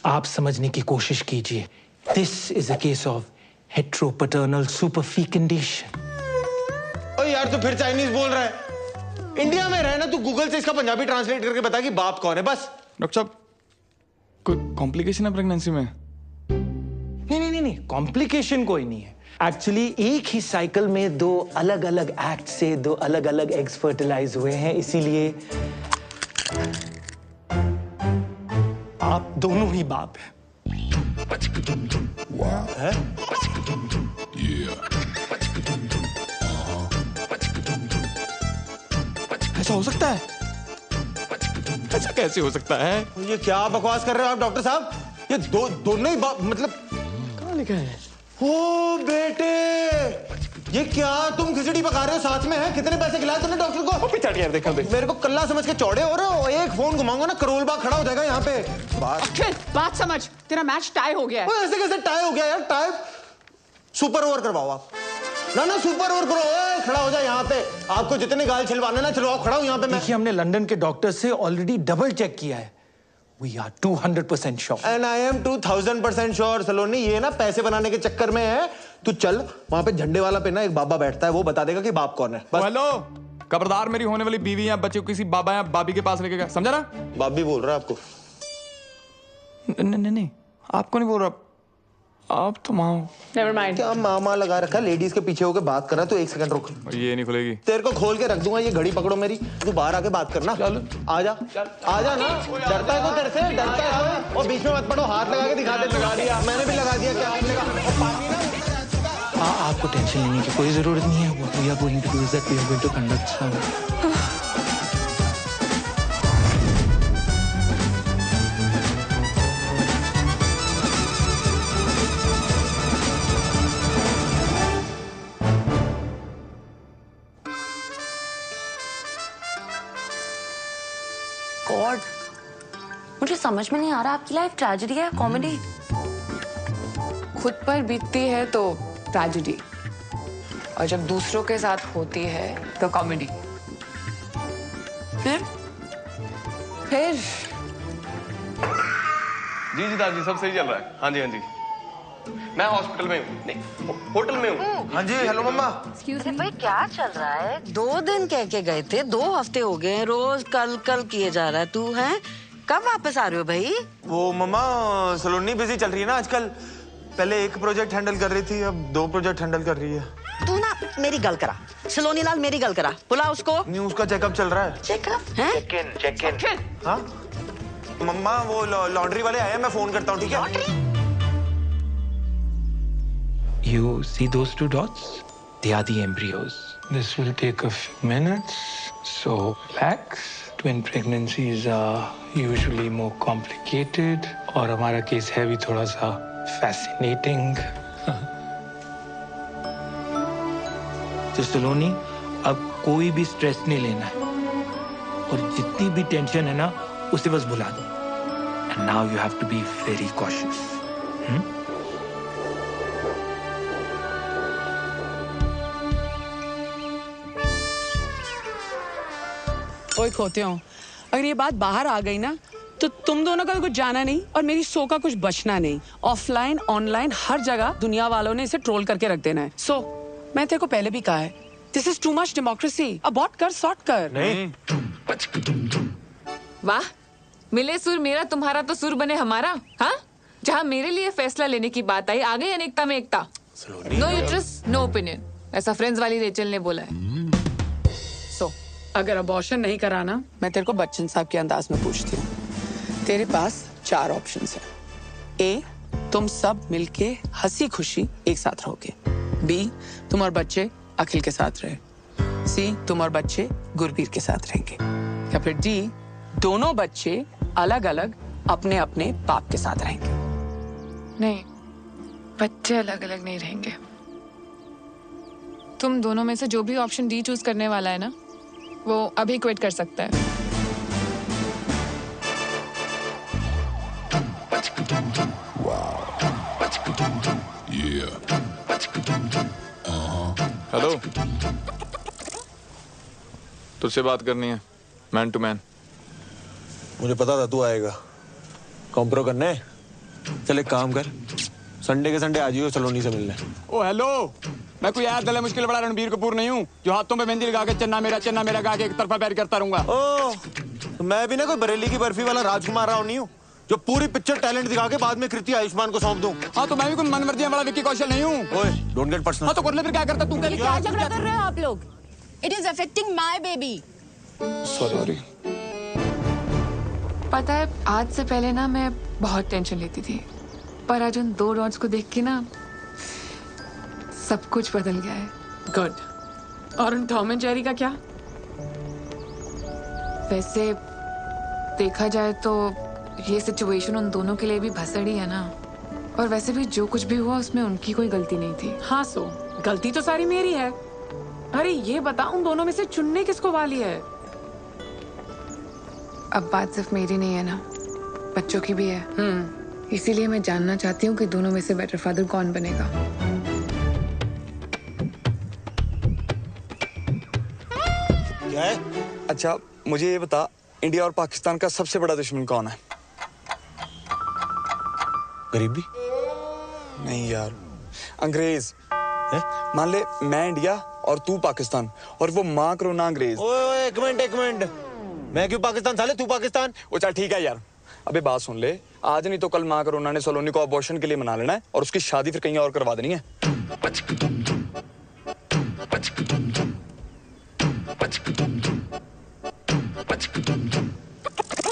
आप समझने की कोशिश कीजिए। This is a case of heteropaternal superfecundation. ओ यार तू फिर चाइनीज बोल रहा है। इंडिया में रहे ना, तू गूगल से इसका पंजाबी ट्रांसलेट करके बता कि बाप कौन है बस। डॉक्टर साहब कोई कॉम्प्लिकेशन है प्रेगनेंसी में? नहीं, कॉम्प्लिकेशन कोई नहीं है। एक्चुअली एक ही साइकिल में दो अलग अलग एक्ट से दो अलग अलग एग्स फर्टिलाइज हुए हैं, इसीलिए आप दोनों ही बाप हैं। है? ऐसा हो सकता है? ऐसा कैसे हो सकता है? ये क्या बकवास कर रहे हो आप डॉक्टर साहब? ये दोनों ही बाप मतलब कहाँ लिखा है? ओ बेटे, ये क्या तुम खिचड़ी पका रहे हो साथ में है? कितने पैसे खिलाए तुमने डॉक्टर को? पिछाड़ी यार देखा देख। मेरे को कल्ला समझ के चौड़े हो रहे हो। एक फोन घुमाऊंगा ना करोल बाग खड़ा हो जाएगा यहाँ पे। बात समझ, तेरा मैच टाई हो गया है। ऐसे कैसे टाई हो गया यार? टाई सुपर ओवर करवाओ आप। ना सुपर ओवर करो, खड़ा हो जाए यहाँ पे। आपको जितने गाल छिलवाने ना छिलवाओ, खड़ा हूँ यहाँ पे मैं। देखिए हमने लंदन के डॉक्टर से ऑलरेडी डबल चेक किया है। We are 200% sure. And I am 2000% sure सलोनी, ये ना पैसे बनाने के चक्कर में है। तू चल वहाँ पे झंडे वाला पे ना एक बाबा बैठता है, वो बता देगा कि बाप कौन है बस। हेलो, खबरदार मेरी होने वाली बीवी या बच्चे को किसी बाबा या बाबी के पास लेके गया, समझा ना? बाबी बोल रहा है आपको? नहीं आपको नहीं बोल रहा, आप तो माँ हो। Never mind. क्या मामा लगा रखा, लेडीज के पीछे होकर बात कर रहा है। तो एक सेकंड रुक, ये नहीं खुलेगी। तेरे को खोल के रख दूंगा, ये घड़ी पकड़ो मेरी, तू बाहर आके बात करना। चल आजा ना, डरता है तो तेरे से डरता है। और बीच में मत पड़ो, हाथ लगा के दिखा दे। लगा दिया मैंने भी, लगा दिया क्या आपने कहा? और पानी ना, आपको टेंशन लेने की कोई जरूरत नहीं है। What we are going to do is that we are going to conduct some God, मुझे समझ में नहीं आ रहा आपकी लाइफ ट्रेजेडी है कॉमेडी? खुद पर बीतती है तो ट्रेजेडी, और जब दूसरों के साथ होती है तो कॉमेडी। फिर जी दादी सब सही चल रहा है। हाँ जी मैं हॉस्पिटल में हूँ, नहीं होटल में हूँ। हाँ जी हेलो मम्मा। अरे भाई क्या चल रहा है? 2 दिन कह के गए थे, 2 हफ्ते हो गए, रोज कल किए जा रहा है। तू है कब वापस आ रहे हो भाई? वो मम्मा सलोनी बिजी चल रही है ना आजकल। पहले एक प्रोजेक्ट हैंडल कर रही थी, अब 2 प्रोजेक्ट हैंडल कर रही है। तू ना मेरी गल करा, सलोनी लाल मेरी गल करा, बुला उसको। नहीं उसका चेकअप चल रहा है। चेकअप है? Check in. हाँ मम्मा वो लॉन्ड्री वाले आए हैं, मैं फोन करता हूँ ठीक है? You see those 2 dots? They are the embryos. This will take a few minutes, so relax. Twin pregnancies are usually more complicated, और हमारा केस है भी थोड़ा सा fascinating. तो सलोनी, अब कोई भी स्ट्रेस नहीं लेना है, और जितनी भी टेंशन है ना उसे बस भुला दो। And now you have to be very cautious. ओए खोते हो, अगर ये बात बाहर आ गई ना तो तुम दोनों का कुछ जाना नहीं और मेरी सो का कुछ बचना नहीं। ऑफलाइन ऑनलाइन हर जगह दुनिया वालों ने इसे ट्रोल करके रख देना है। सो मैं तेरे को पहले भी कहा है, this is too much democracy. Abort कर, सॉर्ट कर। नहीं वाह, मिले सुर मेरा तुम्हारा तो सुर बने हमारा। हाँ, जहाँ मेरे लिए फैसला लेने की बात आई, आ गई अनेकता में एकता। नो यूट्रस नो ओपिनियन, ऐसा फ्रेंड्स वाली रेचल ने बोला है। सो अगर अबॉर्शन नहीं कराना, मैं तेरे को बच्चन साहब के अंदाज में पूछती हूँ। तेरे पास 4 ऑप्शंस हैं। ए, तुम सब मिलके हंसी खुशी एक साथ रहोगे। बी, तुम और बच्चे अखिल के साथ रहे। सी, तुम और बच्चे गुरबीर के साथ रहेंगे। या फिर डी, दोनों बच्चे अलग अलग अपने अपने बाप के साथ रहेंगे। नहीं, बच्चे अलग अलग नहीं रहेंगे। तुम दोनों में से जो भी ऑप्शन डी चूज करने वाला है ना, वो अभी क्विट कर सकता है। हेलो, तुझसे बात करनी है, मैन टू मैन। मुझे पता था तू आएगा। कॉम्प्रो करने? चल एक काम कर, संडे के संडे आ जाइयो सलोनी से मिलने। ओ हेलो, मैं कोई यार दले मुश्किल बड़ा रणबीर कपूर नहीं हूँ जो हाथों पे मेहंदी लगा के चन्ना मेरा गा के एक तरफा पैर करता रहूंगा। ओ, तो मैं भी ना कोई बरेली की बर्फी वाला राजकुमार राव नहीं हूँ जो पूरी पिक्चर टैलेंट दिखा के बाद में कृति आयुष्मान को सौंप दूं। हाँ, तो मैं भी कोई मनमर्जी वाला विक्की कौशल नहीं हूँ। ओए, डोंट गेट पर्सनल। हाँ, तो कर ले फिर क्या करता तू? क्या झगड़ा कर रहे हो आप लोग? It is affecting my baby. Sorry. पता है, आज से पहले ना मैं बहुत टेंशन लेती थी, पर आज उन 2 डॉट्स को देख के ना सब कुछ बदल गया है। गुड। और उन टॉम एंड जेरी का क्या? वैसे देखा जाए तो ये सिचुएशन उन दोनों के लिए भी भसड़ी है ना, और वैसे भी जो कुछ भी हुआ उसमें उनकी कोई गलती नहीं थी। हाँ, सो गलती तो सारी मेरी है। अरे ये बता, उन दोनों में से चुनने किसको वाली है? अब बात सिर्फ मेरी नहीं है ना, बच्चों की भी है। इसीलिए मैं जानना चाहती हूँ कि दोनों में से बेटर फादर कौन बनेगा। क्या है? अच्छा, मुझे ये बता, इंडिया और पाकिस्तान का सबसे बड़ा दुश्मन कौन है? गरीबी? नहीं यार, अंग्रेज। मान ले मैं इंडिया और तू पाकिस्तान, और वो माँ करोना अंग्रेज। ओए, एक मिनट। मैं क्यों पाकिस्तान साले, तू पाकिस्तान? वो चल ठीक है यार, अबे बात सुन ले, आज नहीं तो कल माँ करोना ने सलोनी को अबॉर्शन के लिए मना लेना है और उसकी शादी फिर कहीं और करवा देनी है।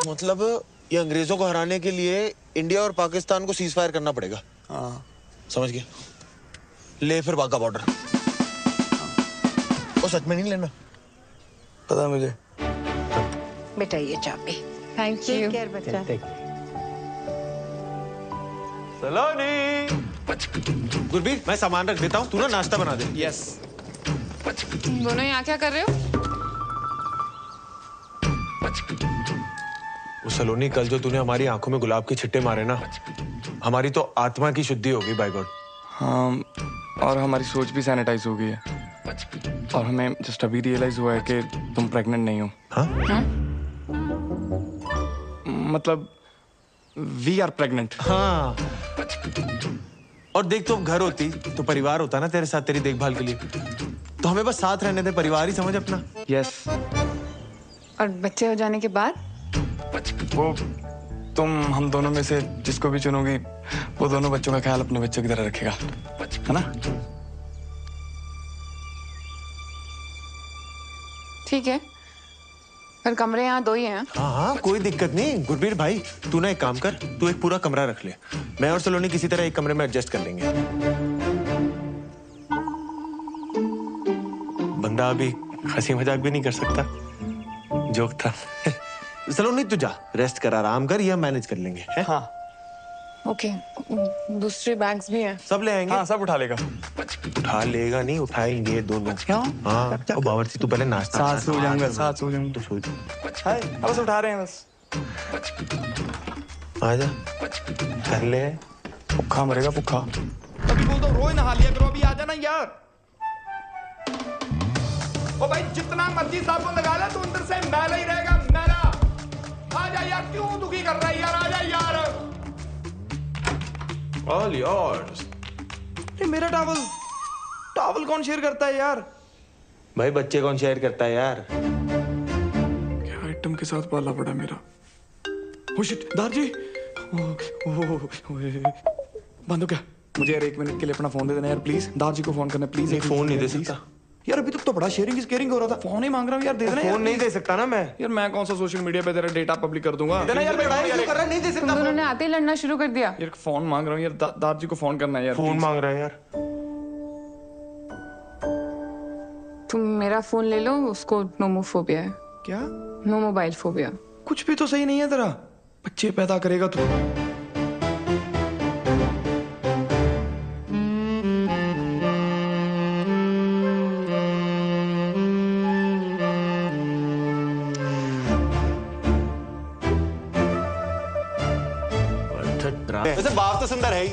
मतलब ये अंग्रेजों को हराने के लिए इंडिया और पाकिस्तान को सीज फायर करना पड़ेगा। हाँ, समझ गया। ले फिर वाघा बॉर्डर। वो सच में नहीं लेना? पता मुझे। बेटा ये चाबी। Thank you. केयर बच्चा। सलोनी। गुरबीर, मैं सामान रख देता हूँ, तू ना नाश्ता बना दे। यस। तुम दोनों यहाँ क्या कर रहे हो? वो सलोनी, कल जो तूने हमारी आंखों में गुलाब के छिट्टे मारे ना, हमारी तो आत्मा की शुद्धि होगी बाय गॉड। हाँ, और हमारी सोच भी सैनिटाइज हो गई है, और हमें जस्ट अभी रियलाइज हुआ है कि तुम प्रेग्नेंट नहीं हो। हाँ? मतलब वी आर प्रेग्नेंट। हाँ, और देख, तो घर होती तो परिवार होता ना तेरे साथ, तेरी देखभाल के लिए। तो हमें बस साथ रहने दे, परिवार ही समझ अपना। यस। और बच्चे हो जाने के बाद? वो तुम हम दोनों में से जिसको भी चुनोगी, वो दोनों बच्चों का ख्याल अपने बच्चों की तरह रखेगा, है ना? ठीक है, पर कमरे यहाँ 2 ही हैं। हाँ, कोई दिक्कत नहीं। गुरबीर भाई, तू ना एक काम कर, तू एक पूरा कमरा रख ले, मैं और सलोनी किसी तरह एक कमरे में एडजस्ट कर लेंगे। बंदा अभी हंसी मजाक भी नहीं कर सकता, जोक था। सलोनी तू जा, रेस्ट कर, आराम कर, ये मैनेज कर लेंगे। है? हाँ। ओके, दूसरे बैग्स भी हैं। सब ले आएंगे। हाँ, सब उठा लेगा। उठा लेगा नहीं, उठाएंगे दोनों। क्यों? हाँ, तो बावर्ची तू पहले नाश्ता। साथ सो जाऊंगा, साथ सो जाऊंगा। तो सो हाय, अब बस उठा रहे हैं बस। आजा, कर ले। भूखा मरेगा, भूखा। अभी बोल दो, रोज नहा लिया करो, अभी आ जाना यार। ओ भाई, जितना मर्जी साबुन लगा ले, तू अंदर से मैला ही रहेगा, मैला। आजा यार, क्यों दुखी कर रहा है यार, आजा यार। All yours. ये मेरा टॉवल कौन शेयर करता है यार? भाई, बच्चे कौन शेयर करता है यार? क्या आइटम के साथ पाला पड़ा मेरा। ओ शिट, दारजी। बंद हो क्या? मुझे यार 1 मिनट के लिए अपना फोन दे देना यार प्लीज। दारजी को फोन करना प्लीज। नहीं, फोन नहीं दे सकता। यार अभी तक तो बड़ा शेयरिंग इज केयरिंग हो रहा था। फोन ही मांग रहा हूँ यार, दे देना। फोन नहीं दे सकता ना मैं। यार मैं कौन सा सोशल मीडिया पे तेरा डेटा पब्लिक कर दूंगा। देना यार, मैं क्यों कर रहा, नहीं दे सकता। तुम दोनों ने आते ही लड़ना शुरू कर दिया। यार फोन मांग रहा हूँ यार, दाद जी को फोन करना है यार। फोन मांग रहा है यार। तुम मेरा फोन ले लो, उसको नोमोफोबिया है। क्या? No mobile phobia. कुछ भी तो सही नहीं है तेरा। बच्चे पैदा करेगा तू। वैसे बाप तो सुंदर है ही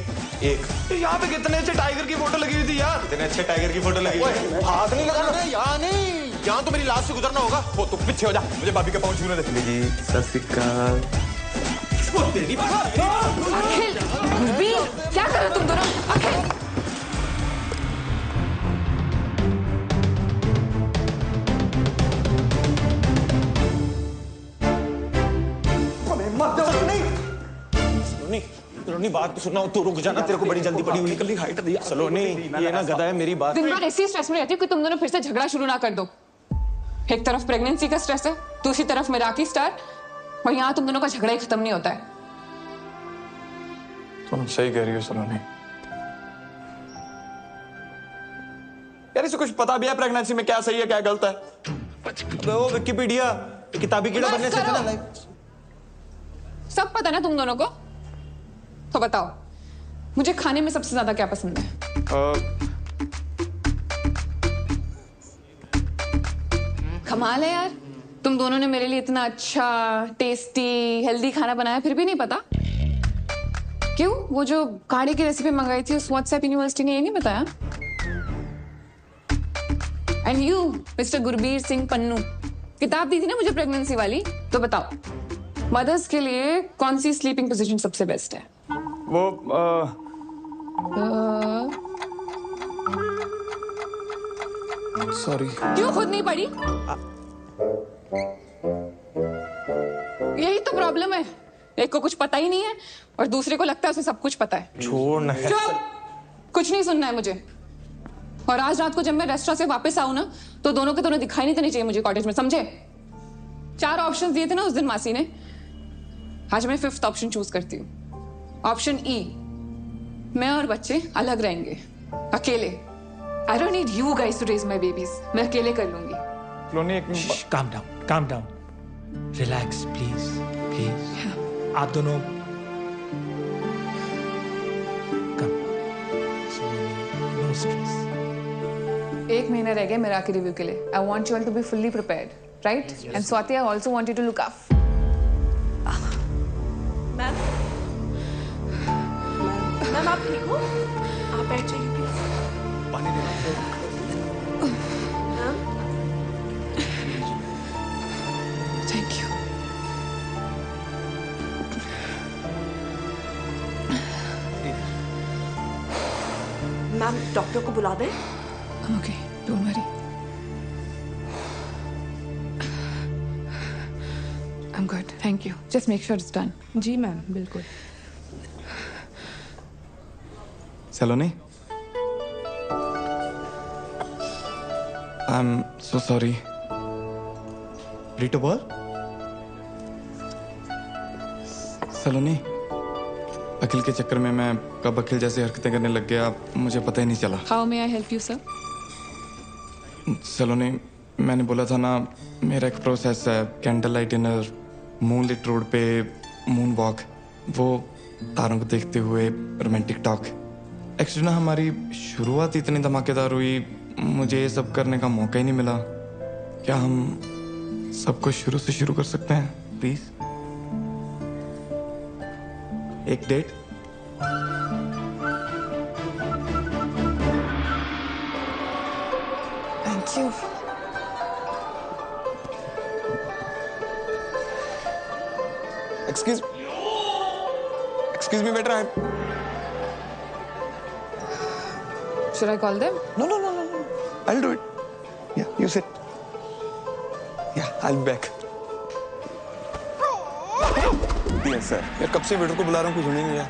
एक। यहाँ पे कितने अच्छे टाइगर की फोटो लगी हुई थी यार। इतने अच्छे टाइगर की फोटो लगी हुई है। हाथ नहीं लगाना। यहाँ नहीं, यहाँ तो मेरी लाश से गुजरना होगा। वो तू पीछे हो जा, मुझे भाभी का पाँव छूने दे। जी सत श्री अकाल। अखिल, गुरबीर, क्या कर रहे हो तुम दोनों? अखिल, सलोनी बात तो सुनना, तू रुक जाना, तेरे को बड़ी जल्दी पड़ी हुई। कल हाइट दिया सलोनी, ये ना गधा है, मेरी बात। दिन भर ऐसी स्ट्रेस में रहती हूँ कि तुम दोनों फिर से झगड़ा शुरू ना कर दो। एक तरफ प्रेगनेंसी का स्ट्रेस है, दूसरी तरफ मिराकी स्टार, और यहाँ तुम दोनों का झगड़ा ही खत्म नहीं होता है। तुम सही कह रही हो सलोनी। यार इसे कुछ पता भी है प्रेगनेंसी में क्या सही है क्या गलत है? वो विकिपीडिया किताबी कीड़ा बनने से चला। सब पता ना तुम दोनों को। तो बताओ, मुझे खाने में सबसे ज्यादा क्या पसंद है? कमाल है यार, तुम दोनों ने मेरे लिए इतना अच्छा, टेस्टी, हेल्दी खाना बनाया, फिर भी नहीं पता। क्यों? वो जो गाड़ी की रेसिपी मंगाई थी उस व्हाट्सएप यूनिवर्सिटी ने ये नहीं बताया? And you mister Gurbir Singh Pannu, किताब दी थी ना मुझे प्रेगनेंसी वाली, तो बताओ मदर्स के लिए कौन सी स्लीपिंग पोजीशन सबसे बेस्ट है? वो सॉरी। क्यों खुद नहीं पढ़ी? यही तो प्रॉब्लम है, एक को कुछ पता ही नहीं है और दूसरे को लगता है उसे सब कुछ पता है। छोड़ ना। चुप, कुछ नहीं सुनना है मुझे। और आज रात को जब मैं रेस्टोरेंट से वापस आऊं ना, तो दोनों के दोनों दिखाई नहीं देने चाहिए मुझे कॉटेज में, समझे? 4 ऑप्शंस दिए थे ना उस दिन मासी ने, आज मैं 5th ऑप्शन चूज करती हूँ। ऑप्शन ई, मैं और बच्चे अलग रहेंगे, अकेले। I don't need you guys to raise my babies, मैं अकेले कर लूंगी। सलोनी एक calm down, calm down, relax please, please. आप दोनों नो स्ट्रेस। 1 महीना रह गया मेरा के रिव्यू के लिए। I want you all to be fully prepared, right? And Swati, I also want you to look after. Ma'am आप ठीक हो? आप बैठ जाइए प्लीज। पानी दे। Thank you. मैम डॉक्टर को बुला दें? Okay, don't worry. I am good, thank you. Just make sure it's done. जी मैम, बिल्कुल। Saloni, I am so sorry. रीटो बोल। सलोनी, अखिल के चक्कर में मैं कब अखिल जैसी हरकतें करने लग गया मुझे पता ही नहीं चला। How may I help you sir? Saloni, मैंने बोला था ना, मेरा एक प्रोसेस है, candle light dinner, moonlit road पे मून वॉक, वो तारों को देखते हुए रोमांटिक टॉक। एक्चुअली ना हमारी शुरुआत इतनी धमाकेदार हुई, मुझे ये सब करने का मौका ही नहीं मिला। क्या हम सब कुछ शुरू से शुरू कर सकते हैं प्लीज? एक date? Thank you. Excuse me better. Should I call them? No. I'll do it. Yeah, you sit. Yeah, I'll be back. Dear sir. यार कब से वेटर को बुला रहा हूँ, कुछ नहीं है।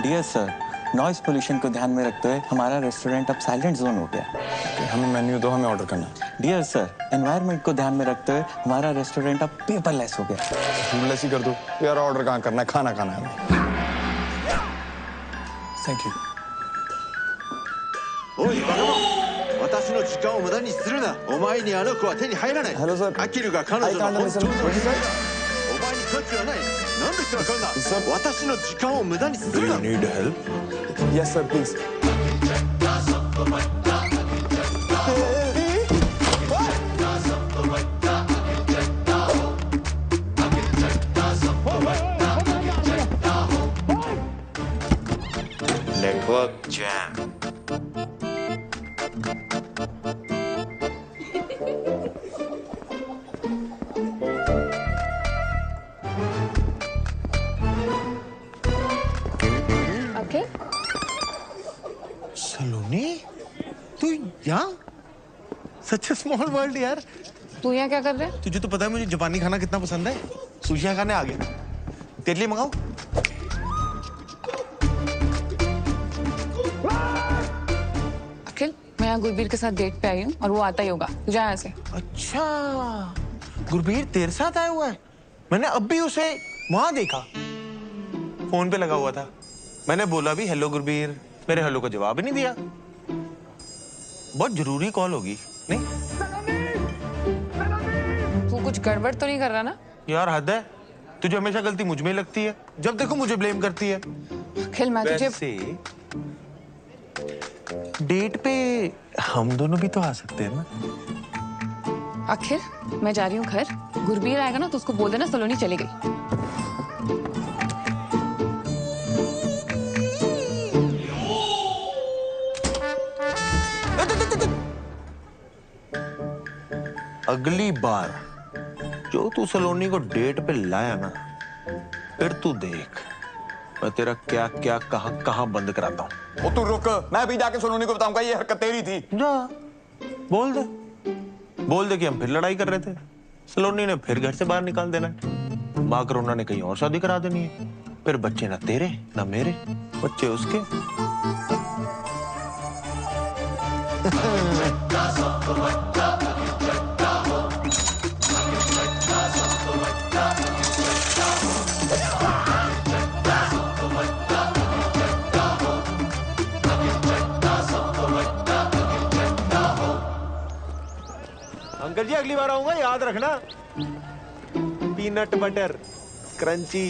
Dear sir, नॉइज पोल्यूशन को ध्यान में रखते हुए हमारा रेस्टोरेंट अब साइलेंट जोन हो गया। हमें मेन्यू दो, हमें ऑर्डर करना है। डियर सर, एनवायरनमेंट को ध्यान में रखते हुए हमारा रेस्टोरेंट अब पेपरलेस हो गया। फूडलेस ही कर दो यार, ऑर्डर कहाँ करना है, खाना खाना है। Thank you. おいバカ者、私の時間を無駄にするな。お前にあの子は手に入らない。アキルが彼女の本当のお前に価値はない。なんでわかるんだ。私の時間を無駄にするな。 Do you need help? Yes sir, please. Network jam. सलोनी, तू यहाँ? सच स्मॉल वर्ल्ड यार। तू यहाँ क्या कर रहा है? तुझे तो पता है मुझे जापानी खाना कितना पसंद है। सुशिया खाने आ गया। तेरे लिए मंगाऊं? अखिल, मैं यहाँ गुरबीर के साथ डेट पे आई हूँ और वो आता ही होगा। तू जा यहाँ से। अच्छा, गुरबीर तेरे साथ आया हुआ है? मैंने अब भी उसे वहां देखा, फोन पे लगा हुआ था। मैंने बोला भी हेलो गुरबीर, मेरे हेलो का जवाब ही नहीं दिया। बहुत जरूरी कॉल होगी, नहीं? तू कुछ गड़बड़ तो नहीं कर रहा ना? यार हद है, तुझे हमेशा गलती मुझ में लगती है। जब देखो मुझे ब्लेम करती है। अखिल, मैं तुझे वैसे डेट पे हम दोनों भी तो आ सकते हैं ना? अखिल, मैं जा रही हूँ घर। गुरबीर आएगा ना तो उसको बोल देना सलोनी चली गई। अगली बार जो तू सलोनी को डेट पे लाया ना, फिर तू देख मैं तेरा क्या क्या कहाँ बंद कराता हूँ। वो तू रुक, मैं भी जाके सलोनी को बताऊंगा ये हरकत तेरी थी। जा, बोल दे कि हम फिर लड़ाई कर रहे थे। सलोनी ने फिर घर से बाहर निकाल देना है। माँ करोना ने कहीं और शादी करा देनी है। फिर बच्चे ना तेरे ना मेरे, बच्चे उसके। अंकल जी अगली बार आऊंगा, याद रखना। Peanut butter crunchy.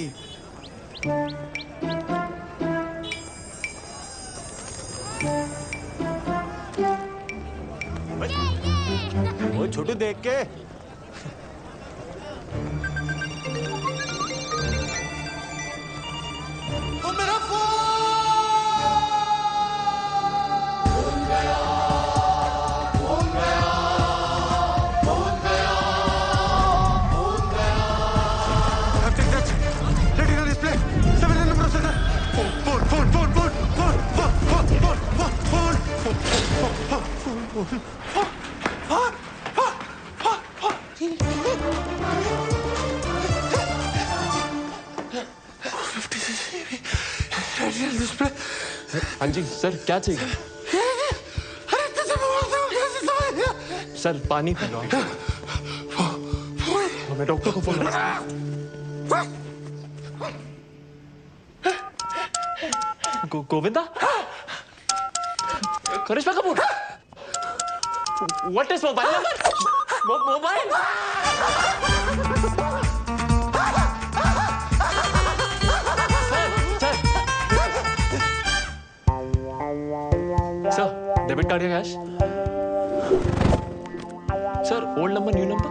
वो छोटू देख के मेरा हाँ जी सर, क्या चाहिए? सर पानी पी लो। मैं डॉक्टर को phone Govinda, Karishma Kapoor, what is mobile number? Mobile sir, debit card या कैश? Sir, old number new number?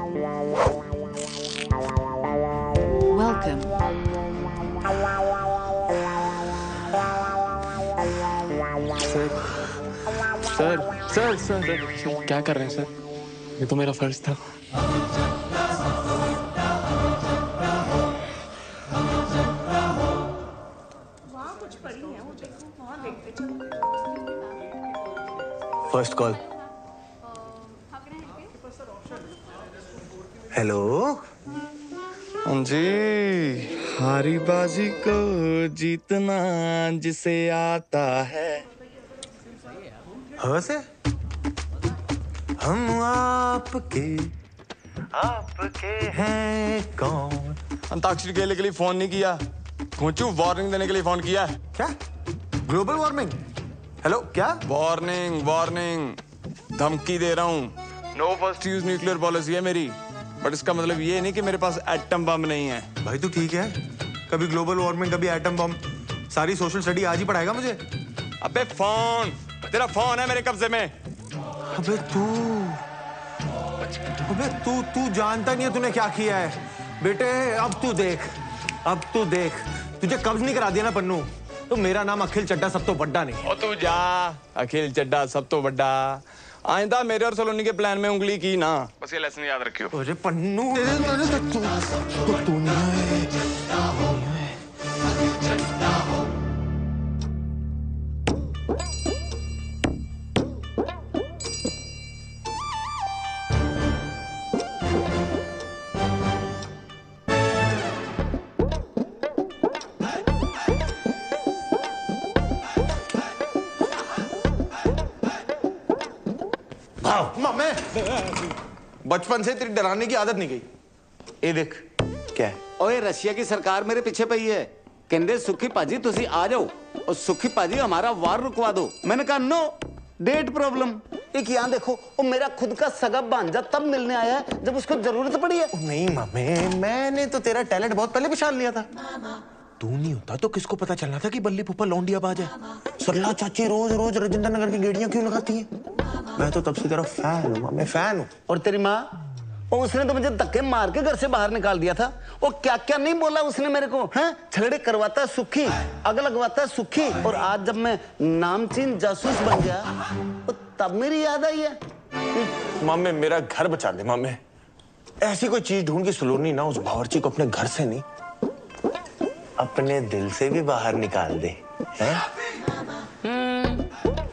Welcome. Sir, क्या कर रहे हैं सर? ये तो मेरा फर्ज था। First call. हेलो। हाँ जी। हारी बाजी को जीतना जिसे आता है। हाँ से हम आपके हैं कौन? अंताक्षरी खेलने के लिए फोन नहीं किया, खोचू वार्निंग देने के लिए फोन किया। क्या? Global warming? हेलो क्या? वार्निंग वार्निंग, धमकी दे रहा हूँ। No first use nuclear policy है मेरी, बट इसका मतलब ये नहीं कि मेरे पास एटम बम नहीं है। भाई तू ठीक है? कभी ग्लोबल वार्मिंग, कभी एटम बम, सारी सोशल स्टडी आज ही पढ़ाएगा मुझे? अबे फोन, तेरा फोन है मेरे कब्जे में। अबे तू जानता नहीं है तूने क्या किया है बेटे। अब तू देख, तुझे कब्ज नहीं करा दिया ना पन्नू, तो मेरा नाम अखिल चड्डा सब तो बड्डा नहीं। ओ तू जा, अखिल चड्डा सब तो बड्डा। आइंदा मेरे और सलोनी के प्लान में उंगली की ना, बस ये लेसन याद रखियो। अरे पन्नू तू मामे बचपन से तेरी डराने की आदत नहीं गई। ये देख क्या है। ओए रशिया की सरकार मेरे पीछे पई है, कहते सुखी पाजी तुसी आ जाओ और सुखी पाजी हमारा वार रुकवा दो। मैंने कहा नो, डेट प्रॉब्लम। एक यहाँ देखो, वो मेरा खुद का सगा भांजा तब मिलने आया है जब उसको जरूरत पड़ी है। नहीं मामे, मैंने तो तेरा टैलेंट बहुत पहले पहचान लिया था। तू नहीं होता तो किसको पता चलना था कि बल्ली फूफा लौंडिया बाज है। सरला चाची रोज रोज राजेंद्र नगर की गेड़ियां क्यों लगाती है? मैं तो तब से तेरा फैन हूँ, मैं फैन हूँ। और तेरी माँ, उसने तो मुझे धक्के मार के घर से बाहर निकाल दिया था। वो क्या क्या नहीं बोला उसने मेरे को, हैं? झगड़े करवाता है सुखी, आग लगवाता है सुखी। और आज जब मैं नामचीन जासूस बन गया तो तब मेरी याद आई है। मामे मेरा घर बचा दे मामे, ऐसी कोई चीज ढूंढ के सलोनी ना उस बावर्ची को अपने घर से नहीं, अपने दिल से भी बाहर निकाल दे। हैं?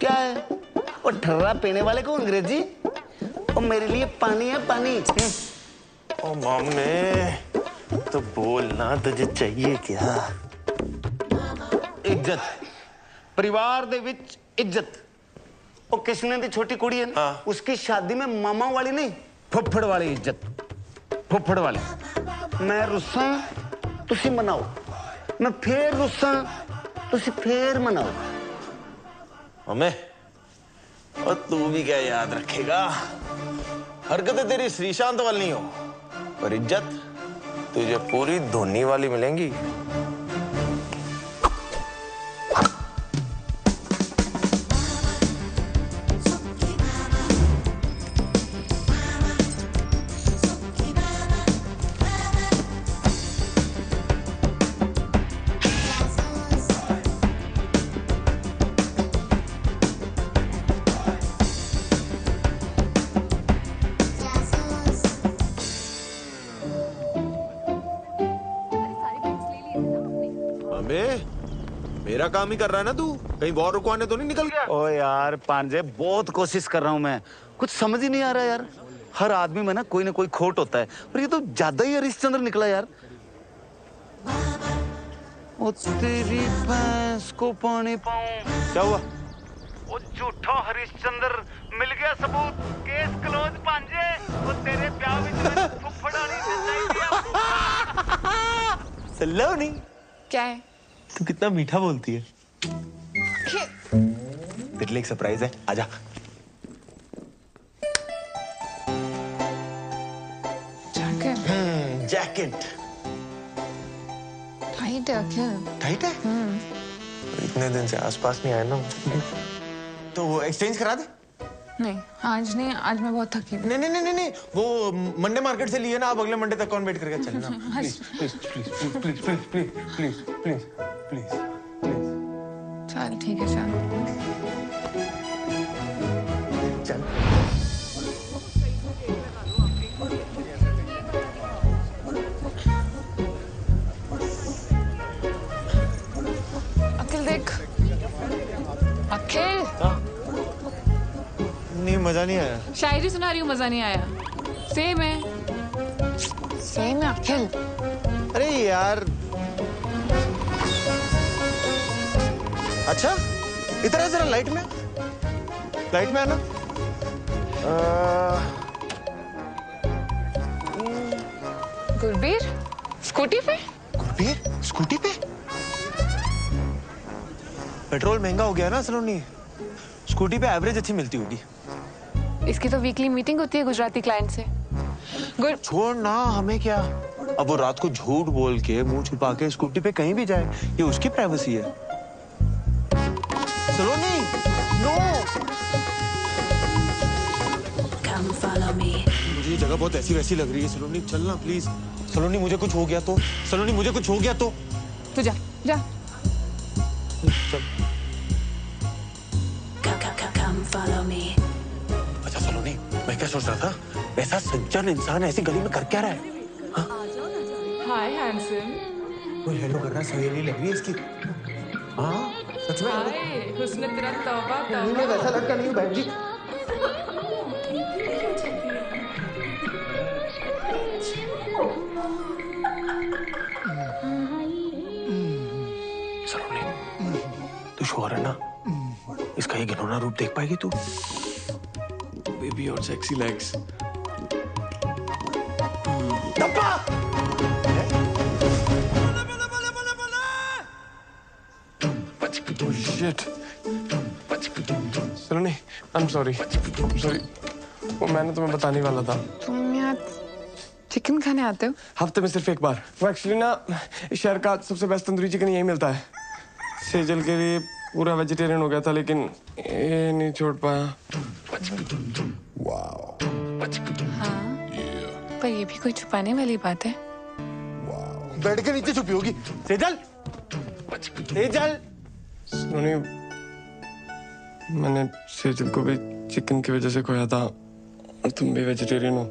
क्या है? वो ठर्रा पीने वाले को अंग्रेजी, और मेरे लिए पानी है पानी। ओ मामे तो बोलना, तुझे चाहिए क्या? इज्जत, परिवार दे विच इज्जत। और किसने दी छोटी कुड़ी है ना, उसकी शादी में मामा वाली नहीं, फुफड़ वाली इज्जत, फुफड़ वाली। मैं रुस्सा तुसी मनाओ, मैं फिर रुस्सा तुसी फिर मनाओ। मामे और तू भी क्या याद रखेगा, हरकतें तेरी श्रीशांत वाली नहीं हो, पर इज्जत तुझे पूरी धोनी वाली मिलेंगी। मेरा काम ही कर रहा है ना तू, कहीं वॉर रुकवाने तो नहीं निकल गया? ओ यार पांजे, बहुत कोशिश कर रहा हूं मैं, कुछ समझ ही नहीं आ रहा यार। हर आदमी में ना कोई खोट होता है, और ये तो ज्यादा ही हरिश्चंद्र निकला यार। ओ तेरी भैंस को पानी पाऊं। क्या हुआ? ओ झूठा हरिश्चंद्र, मिल गया सबूत, केस क्लोज पांजे। वो तेरे ब्याह में फुफड़ा नहीं सलोनी, क्या है? तू कितना मीठा बोलती है। तेरे लिए एक सरप्राइज है, आजा। जैकेट टाइट है अखिल। टाइट है? इतने दिन से आसपास नहीं आया ना, तो वो एक्सचेंज करा दे। नहीं आज नहीं, आज मैं बहुत थकी हूँ। नहीं, वो मंडे मार्केट से लिए ना, आप अगले मंडे तक कौन वेट करके चलना। Please please please please please please please please please. चल ठीक है, चल चल। अखिल देख, अखिल नहीं मजा नहीं आया। शायरी सुना रही हूँ, मजा नहीं आया। सेम है अखिल। अरे यार अच्छा इधर है, जरा लाइट में आना। गुरबीर स्कूटी पे? गुरबीर स्कूटी पे? पेट्रोल महंगा हो गया ना सलोनी, स्कूटी पे एवरेज अच्छी मिलती होगी। इसकी तो वीकली मीटिंग होती है गुजराती क्लाइंट से। छोड़ ना, हमें क्या। अब वो रात को झूठ बोल के मुंह छुपा के स्कूटी पे कहीं भी जाए, ये उसकी प्राइवेसी है। सलोनी नो, मुझे ये जगह बहुत ऐसी वैसी लग रही है। सलोनी चलना प्लीज। सलोनी मुझे कुछ हो गया तो, सलोनी मुझे कुछ हो गया तो। तू जा जा। चल। अच्छा सलोनी, मैं क्या सोच रहा था, ऐसा सज्जन इंसान ऐसी गली में कर क्या रहा है? हाय हैंडसम। कोई हेलो कर रहा है, सहेली लग रही है इसकी। हाँ सच में। हाय हुस्न तेरा तौबा तौबा। नहीं, मैं वैसा लड़का नहीं हूँ बहन जी। सलोनी तू श्योर है ना, इसका ये घिनौना रूप देख पाएगी तू? बेबी और sexy legs. Shit. Saloni, I'm sorry. वो मैंने तुम्हें बताने वाला था। तुम यहाँ चिकन खाने आते हो? हफ्ते में सिर्फ एक बार। वो एक्चुअली ना इस शहर का सबसे बेस्ट तंदूरी चिकन यही मिलता है। सेजल के लिए पूरा वेजिटेरियन हो गया था, लेकिन ये नहीं छोड़ पाया। हाँ, पर ये भी कोई छुपाने वाली बात है। बेड के नीचे छुपी होगी। सेजल, सेजल। सलोनी, मैंने सेजल को भी चिकन की वजह से खोया था, और तुम भी वेजिटेरियन हो।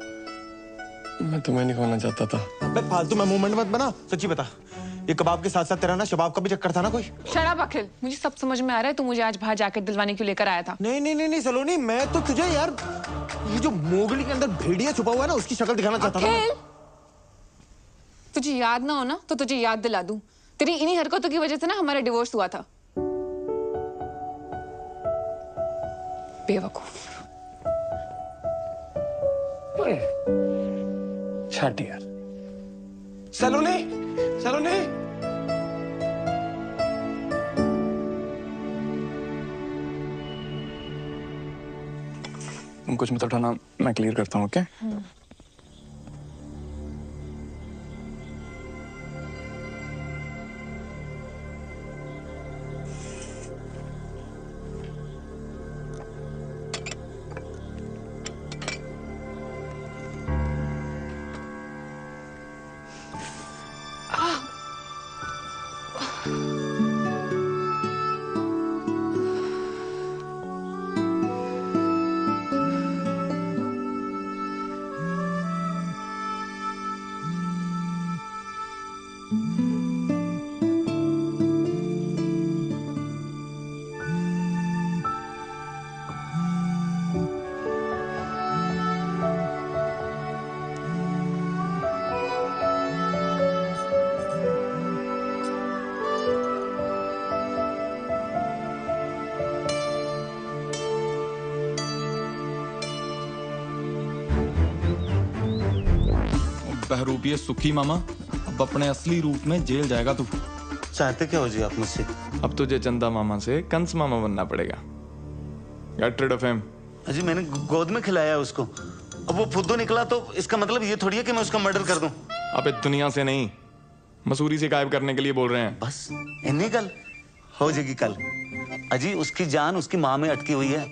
मैं तुम्हें नहीं खोना चाहता था। अबे फालतू में मूवमेंट मत बना, सच्ची बता। ये कबाब के साथ साथ तेरा ना शबाब का भी चक्कर था ना कोई? शट अप अखिल, मुझे सब समझ में आ रहा है। तू मुझे आज बाहर जैकेट दिलवाने क्यों लेकर आया था? नहीं नहीं नहीं नहीं सलोनी, मैं तो तुझे यार ये जो मोगली के अंदर भेड़िया छुपा हुआ है ना, उसकी शक्ल दिखाना चाहता था। तुझे याद ना हो ना तो तुझे याद दिला दूं। तेरी इन्हीं हरकतों की वजह से ना हमारा डिवोर्स हुआ था। बेवकूफ। छाट यार। सलोनी, सलोनी। तुम कुछ मत उठाना, मैं क्लियर करता हूँ। ओके? बहरूपिये सुखी मामा, अब अपने असली रूप में जेल जाएगा तू। चाहते क्या हो जी आप मुझसे? अब तुझे चंदा मामा से कंस मामा बनना पड़ेगा। Get rid of him. अजी मैंने गोद में खिलाया उसको, अब वो फुद्दू निकला तो इसका मतलब ये थोड़ी है कि मैं उसका मर्डर कर दूं। अबे दुनिया से नहीं, मसूरी से गायब करने के लिए बोल रहे हैं। बस इन्हीं कल हो जाएगी कल। अजी उसकी जान उसकी माँ में अटकी हुई है,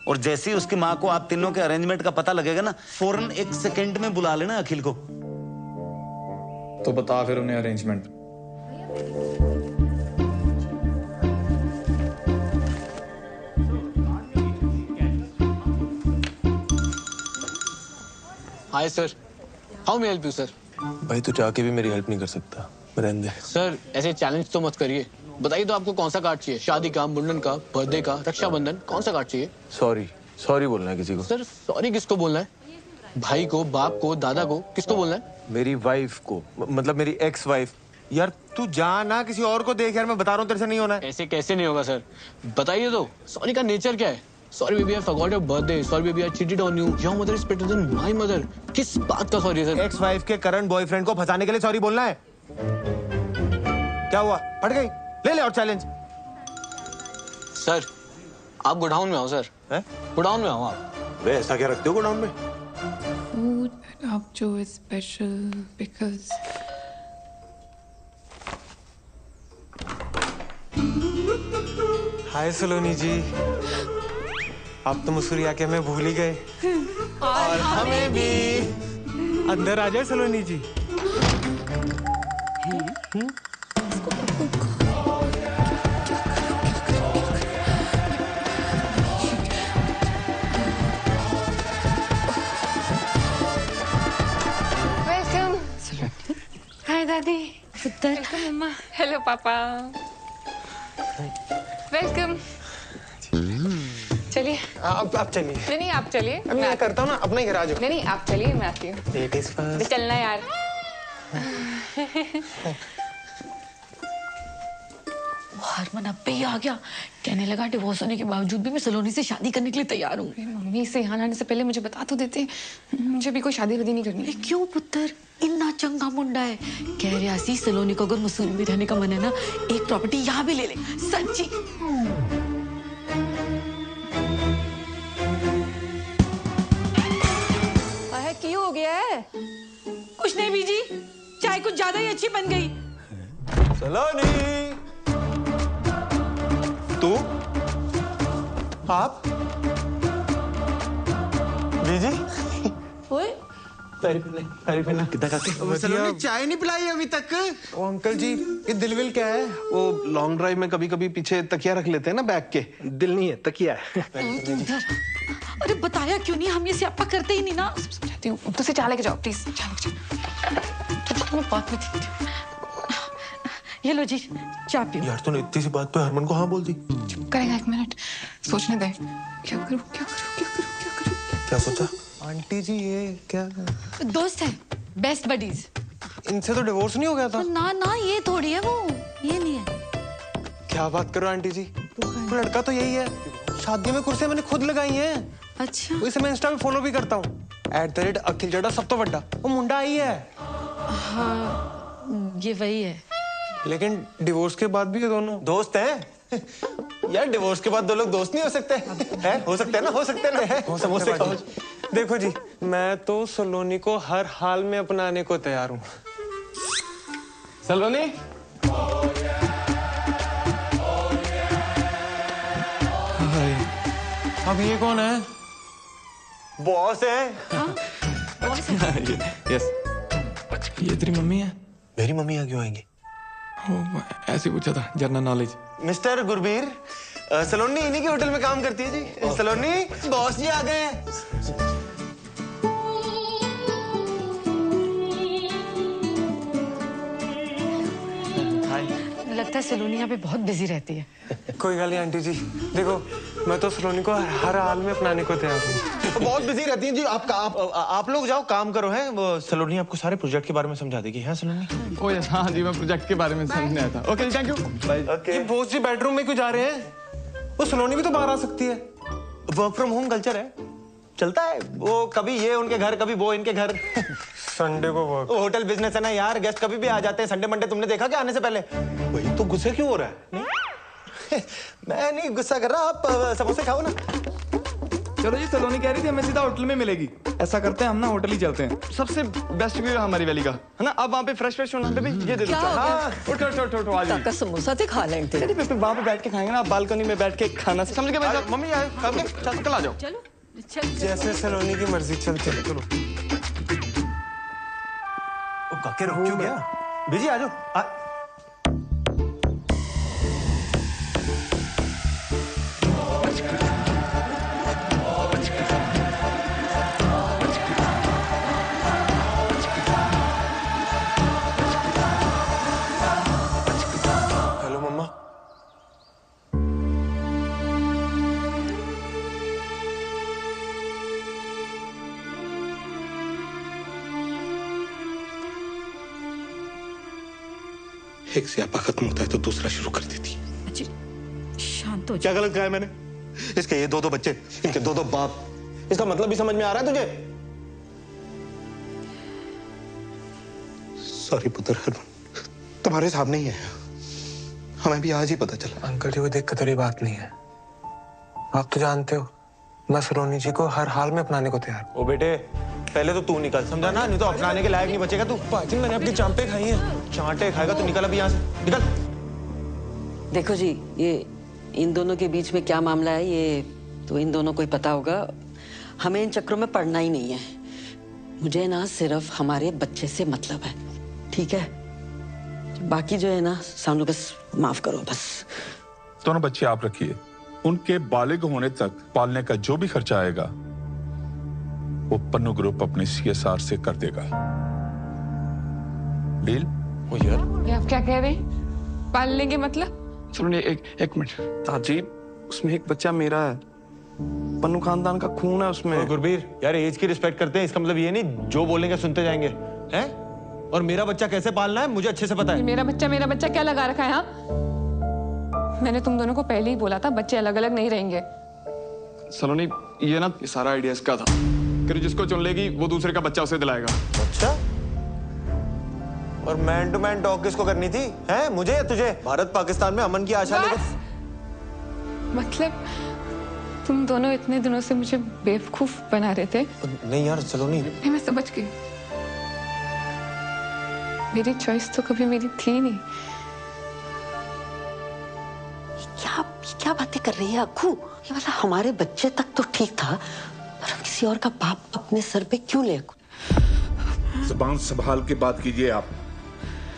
और जैसे ही उसकी माँ को आप तीनों के अरेंजमेंट का पता लगेगा ना, फौरन 1 सेकंड में बुला लेना अखिल को। तो बता फिर उन्हें arrangement. Hi sir, how may help you sir? भाई तू जाके भी मेरी हेल्प नहीं कर सकता, रहने दे। सर ऐसे चैलेंज तो मत करिए। बताइए तो आपको कौन सा कार्ड चाहिए? शादी का, मुंडन का, बर्थडे का, रक्षाबंधन, कौन सा कार्ड चाहिए? सॉरी, सॉरी बोलना है किसी को? सर सॉरी किसको बोलना है? भाई को, बाप को, दादा को, किसको बोलना है? मेरी वाइफ को, मतलब मेरी एक्स वाइफ यार तू जा ना, किसी और को देख यार, मैं बता रहा हूँ तेरे से नहीं होना है। ऐसे कैसे नहीं होगा सर? बताइए तो, सॉरी का नेचर क्या है? Sorry baby, I forgot your birthday. Sorry baby, I cheated on you. Your mother is better than my mother. किस बात का सॉरी सर? एक्स वाइफ के करंट बॉयफ्रेंड को फंसाने के लिए सॉरी बोलना है? क्या हुआ, फट गई? ले ले और चैलेंज। सर आप गोडाउन में हो सर। गोडाउन में हो आप? वे ऐसा क्या रखते हो गोडाउन में? Food up to is special because हाय सलोनी जी, आप तो मुस्कुरा के हमें भूल ही गए। और हमें भी। अंदर आ जाए सलोनी जी। वेलकम। हाय दादी। पुत्र। वेलकम मम्मा। हेलो पापा। वेलकम। चलिए। आप चलिए। नहीं आप चलिए। मैं करता हूँ ना, अपना ही घर आ जाओ। नहीं आप चलिए, मैं आती हूँ। Ladies first. चलना यार। हरमन अब पे ही आ गया, कहने लगा डिवोर्स होने के बावजूद भी मैं सलोनी से शादी करने के लिए तैयार हूँ। मम्मी से यहाँ आने से पहले मुझे बता तो देते, मुझे भी कोई शादी वादी नहीं करनी। क्यों पुत्र, इतना चंगा मुंडा है। कह रहा सी सलोनी को अगर मसूरी में रहने का मन है ना, एक प्रॉपर्टी यहाँ भी ले ले। सच्ची। की हो गया है? कुछ नहीं बीजी, चाय कुछ ज्यादा ही अच्छी बन गई। सलोनी, तू? आप? बीजी? ओए, कितना काके? सलोनी चाय नहीं पिलाई अभी तक? ओ अंकल जी, ये दिल विल क्या है? वो लॉन्ग ड्राइव में कभी कभी पीछे तकिया रख लेते हैं ना बैग के। दिल नहीं है, तकिया है। अरे बताया क्यों नहीं? हम ये स्यापा करते ही नहीं ना। समझाती हूँ, तो से चाय लेके जाओ प्लीज। चाय लेके जाओ। तुम्हें बात में थी। ये लो जी, चाय पियो। यार तूने इतनी सी बात पे हरमन को हाँ बोल दी। करेगा, एक मिनट सोचने दे। क्या करूँ क्या करूँ क्या करूँ क्या करूँ? क्या सोचा? आंटी जी ये क्या? दोस्त है, बेस्ट बडीज। इनसे तो डिवोर्स नहीं हो गया था? ना ना, ये थोड़ी है वो, ये नहीं है। क्या बात करो आंटी जी, तो लड़का तो यही है। शादी में कुर्सियां मैंने खुद लगाई हैं। अच्छा। वैसे मैं इंस्टा पे फॉलो भी करता हूँ। @अखिल जड़ा सब तो बड़ा वो मुंडा आई है। हाँ, ये वही है। लेकिन डिवोर्स के बाद भी ये दोनों दोस्त हैं? यार डिवोर्स के बाद दो लोग दोस्त नहीं हो सकते हैं? हो सकते हैं ना, हो सकते हैं ना। समोसे खाओ। देखो जी, मैं तो सलोनी को हर हाल में अपनाने को तैयार हूँ। सलोनी, अब ये कौन है? बॉस है। यस, ये तेरी मम्मी है? मेरी मम्मी यहाँ क्यों आएंगी? ऐसे पूछा था, जनरल नॉलेज। मिस्टर गुरबीर, सलोनी इन्हीं के होटल में काम करती है जी। सलोनी, बॉस जी आ गए हैं। लगता है सलोनी यहाँ पे बहुत बिजी रहती है। कोई गल नहीं आंटी जी, देखो मैं तो सलोनी को हर हाल में अपनाने को तैयार हूँ। बहुत बिजी रहती हैं जी। आप लोग जाओ काम करो। हैं वो सलोनी आपको सारे प्रोजेक्ट के बारे में समझा देगी। है सलोनी? ओह यस, हाँ जी, मैं प्रोजेक्ट के बारे में समझने आया था। Okay thank you. ये बॉस जी बेडरूम में क्यों जा रहे हैं? वो सलोनी भी तो बाहर आ सकती है। वर्क फ्रॉम होम कल्चर है, चलता है। वो कभी ये उनके घर, कभी वो इनके घर। संडे को वर्क। वो होटल बिजनेस है ना यार, गेस्ट कभी भी आ जाते हैं। संडे मंडे तुमने देखा क्या आने से पहले? वही तो, गुस्से क्यों हो रहा है? मैं नहीं गुस्सा कर रहा, आप समोसे खाओ ना। चलो जी, सलोनी कह रही थी हमें सीधा होटल में मिलेगी। ऐसा करते हैं, हम ना होटल ही चलते हैं। सबसे बेस्ट व्यू है हमारी वैली का, है ना? अब वहाँ पे फ्रेश फ्रेश होना। बेबी ये दे दो। हाँ, उठो उठो उठो उठो, आ जाओ। समोसा से खा लेंगे। चलिए बेबी, वहाँ पे बैठ के खाएंगे ना, बालकनी में बैठ के खाना। समझ गए भाई? मम्मी आए, कल आ जाओ। चलो जैसे सलोनी की मर्जी, चलते हैं। चलो। ओ काके रुक क्यों गया? बिजी आ जाओ। हेलो मम्मा। एक स्यापा खत्म होता है तो दूसरा शुरू कर देती। शांत हो। क्या गलत कहा है मैंने? इसके ये 2-2 बच्चे, इनके 2-2 बाप, इसका मतलब भी समझ में आ रहा है तुझे? सॉरी पुत्र, तुम्हारे सामने ही है, हमें भी आज ही पता चला। अंकल जी को देख कर तेरी बात नहीं है। आप तो जानते हो मैं सलोनी जी को हर हाल में अपनाने को तैयार। ओ बेटे, पहले तो तू निकल, समझा ना? नहीं तो अपनाने के लायक नहीं बचेगा तू। पाजी मैंने अपनी चांपे खाई हैं। चांटे खाएगा तो निकल अभी यहाँ से, निकल। देखो जी, ये इन दोनों के बीच में क्या मामला है ये तो इन दोनों को ही पता होगा। हमें इन चक्रों में पड़ना ही नहीं है। मुझे ना सिर्फ हमारे बच्चे से मतलब है, ठीक है? बाकी जो है ना सामने बस माफ करो बस। दोनों बच्चे आप रखिए, उनके बालिग होने तक पालने का जो भी खर्चा आएगा वो पन्नू ग्रुप अपने CSR से कर देगा। डील? ओ यार, ये आप क्या कह रहे हैं? पाल लेंगे मतलब? सुनिए, एक मिनट ताजी, उसमें एक बच्चा मेरा है, पन्नू खानदान का खून है उसमें। गुरबीर यार, एज की रिस्पेक्ट करते हैं, इसका मतलब ये नहीं जो बोलेंगे सुनते जाएंगे, हैं? और मेरा बच्चा कैसे पालना है मुझे अच्छे से पता है। मेरा बच्चा क्या लगा रखा है? हाँ, मैंने तुम दोनों को पहले ही बोला था बच्चे अलग अलग नहीं रहेंगे। सलोनी, ये ना ये सारा आइडिया इसका था कि जिसको चुन लेगी वो दूसरे का बच्चा उसे दिलाएगा। अच्छा, और मैन टू मैन टॉक किसको करनी थी? हैं? मुझे या तुझे? भारत पाकिस्तान में अमन की आशा लेकर। मतलब तुम दोनों इतने दिनों से मुझे बेवकूफ बना रहे थे। नहीं यार सलोनी, नहीं, मैं समझ गई। मेरी चॉइस तो कभी मेरी थी नहीं। क्या बातें कर रही है अक्कू? ये मतलब हमारे बच्चे तक तो ठीक था, पर किसी और का बाप अपने सर पे क्यों ले? जुबान संभाल के बात कीजिए आप।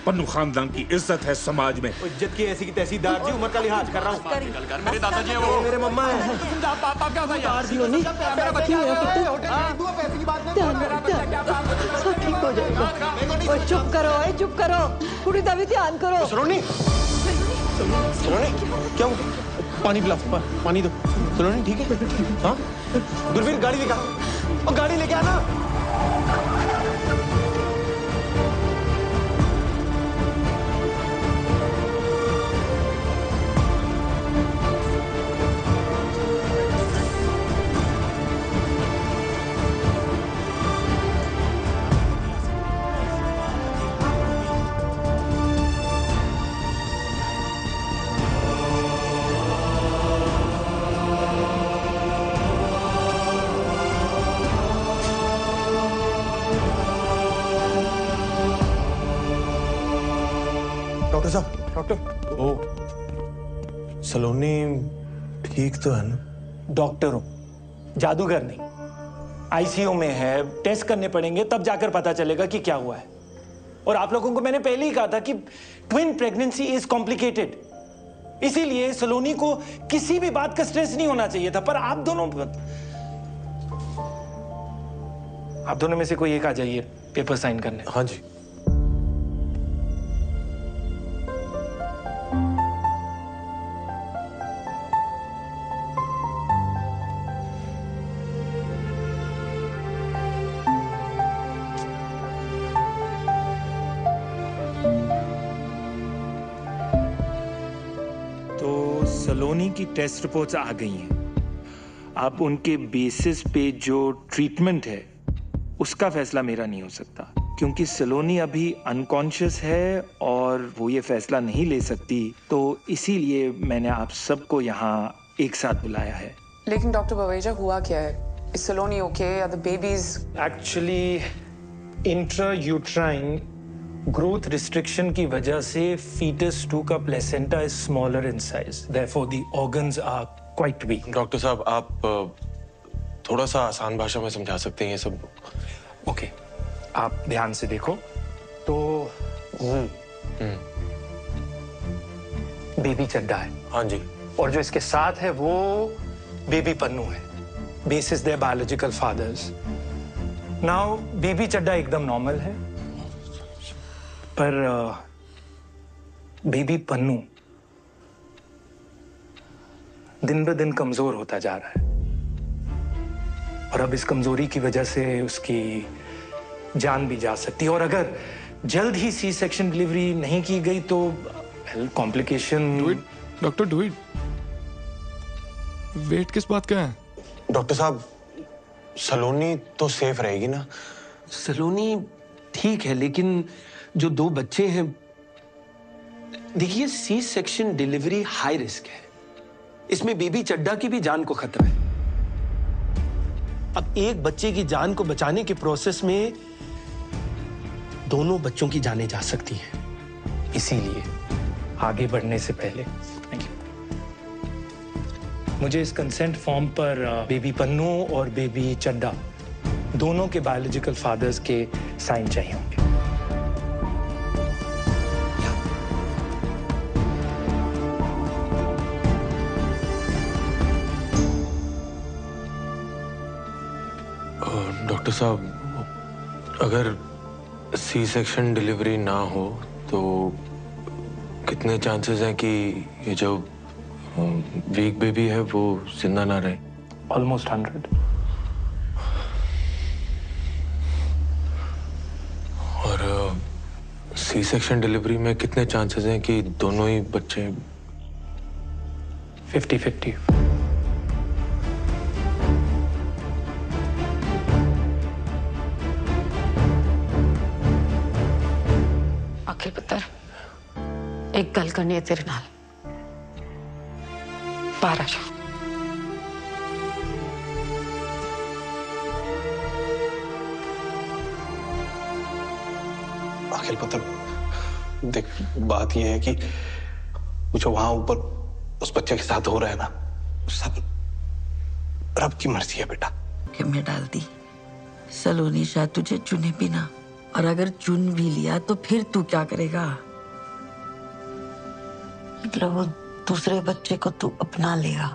पन्नू खानदान की इज्जत है समाज में। इज्जत की ऐसी की तहसीलदार जी, उम्र का लिहाज कर रहा हूँ। मेरे दादाजी हैं वो, मेरे मम्मा है। पापा क्या था यार? मेरा बच्चा पैसे की बात सब ठीक हो जाएगा। ओए चुप करो कुड़ी दा भी ध्यान करो। सलोनी, क्या हुआ? पानी पिला, पानी दो। सलोनी ठीक है? हाँ, गुरवीर गाड़ी लेके आ, और गाड़ी लेके आना। डॉक्टर साहब, डॉक्टर। ओ, सलोनी ठीक तो है ना? डॉक्टर हूं, जादूगर नहीं। आईसीयू में है, टेस्ट करने पड़ेंगे तब जाकर पता चलेगा कि क्या हुआ है। और आप लोगों को मैंने पहले ही कहा था कि ट्विन प्रेगनेंसी इज कॉम्प्लिकेटेड, इसीलिए सलोनी को किसी भी बात का स्ट्रेस नहीं होना चाहिए था। पर आप दोनों में से कोई एक आ जाइए पेपर साइन करने। हाँ जी। सलोनी की टेस्ट रिपोर्ट्स आ गई हैं। आप उनके बेसिस पे जो ट्रीटमेंट है उसका फैसला मेरा नहीं हो सकता, क्योंकि सलोनी अभी अनकॉन्शियस है और वो ये फैसला नहीं ले सकती। तो इसीलिए मैंने आप सबको यहाँ एक साथ बुलाया है। लेकिन डॉक्टर बवेजा, हुआ क्या है? Is Saloni okay? Are the babies? Actually intrauterine growth restriction की वजह से fetus 2 का placenta is smaller in size, therefore the organs are quite weak. Doctor साहब, आप थोड़ा सा आसान भाषा में समझा सकते हैं ये सब? ओके, आप ध्यान से देखो तो बेबी चड्डा है। हाँ जी। और जो इसके साथ है वो बेबी पन्नू है, basis their biological fathers. Now baby Chadda एकदम नॉर्मल है, पर बेबी पन्नू दिन ब दिन कमजोर होता जा रहा है और अब इस कमजोरी की वजह से उसकी जान भी जा सकती है। और अगर जल्द ही सी सेक्शन डिलीवरी नहीं की गई तो complication. Doctor do it. Wait किस बात का है? डॉक्टर साहब, सलोनी तो सेफ रहेगी ना? सलोनी ठीक है, लेकिन जो 2 बच्चे हैं, देखिए C section delivery high risk है। इसमें बेबी चड्डा की भी जान को खतरा है। अब एक बच्चे की जान को बचाने के प्रोसेस में दोनों बच्चों की जानें जा सकती हैं। इसीलिए आगे बढ़ने से पहले थैंक यू, मुझे इस कंसेंट फॉर्म पर बेबी पन्नू और बेबी चड्डा दोनों के बायोलॉजिकल फादर्स के साइन चाहिए होंगे। डॉक्टर साहब, अगर सी सेक्शन डिलीवरी ना हो तो कितने चांसेस हैं कि ये जो वीक बेबी है वो जिंदा ना रहे? ऑलमोस्ट 100। और सी सेक्शन डिलीवरी में कितने चांसेस हैं कि दोनों ही बच्चे? 50-50। अखिल पुत्र, एक गल करनी है तेरे नाल। बाहर आ जा। अखिल पुत्र, देख बात यह है कि जो वहां ऊपर उस बच्चे के साथ हो रहा है ना, सब रब की मर्जी है बेटा। मैं डाल दी। सलोनी शायद तुझे चुने भी ना, और अगर चुन भी लिया तो फिर तू क्या करेगा? मतलब वो दूसरे बच्चे को तू अपना लेगा,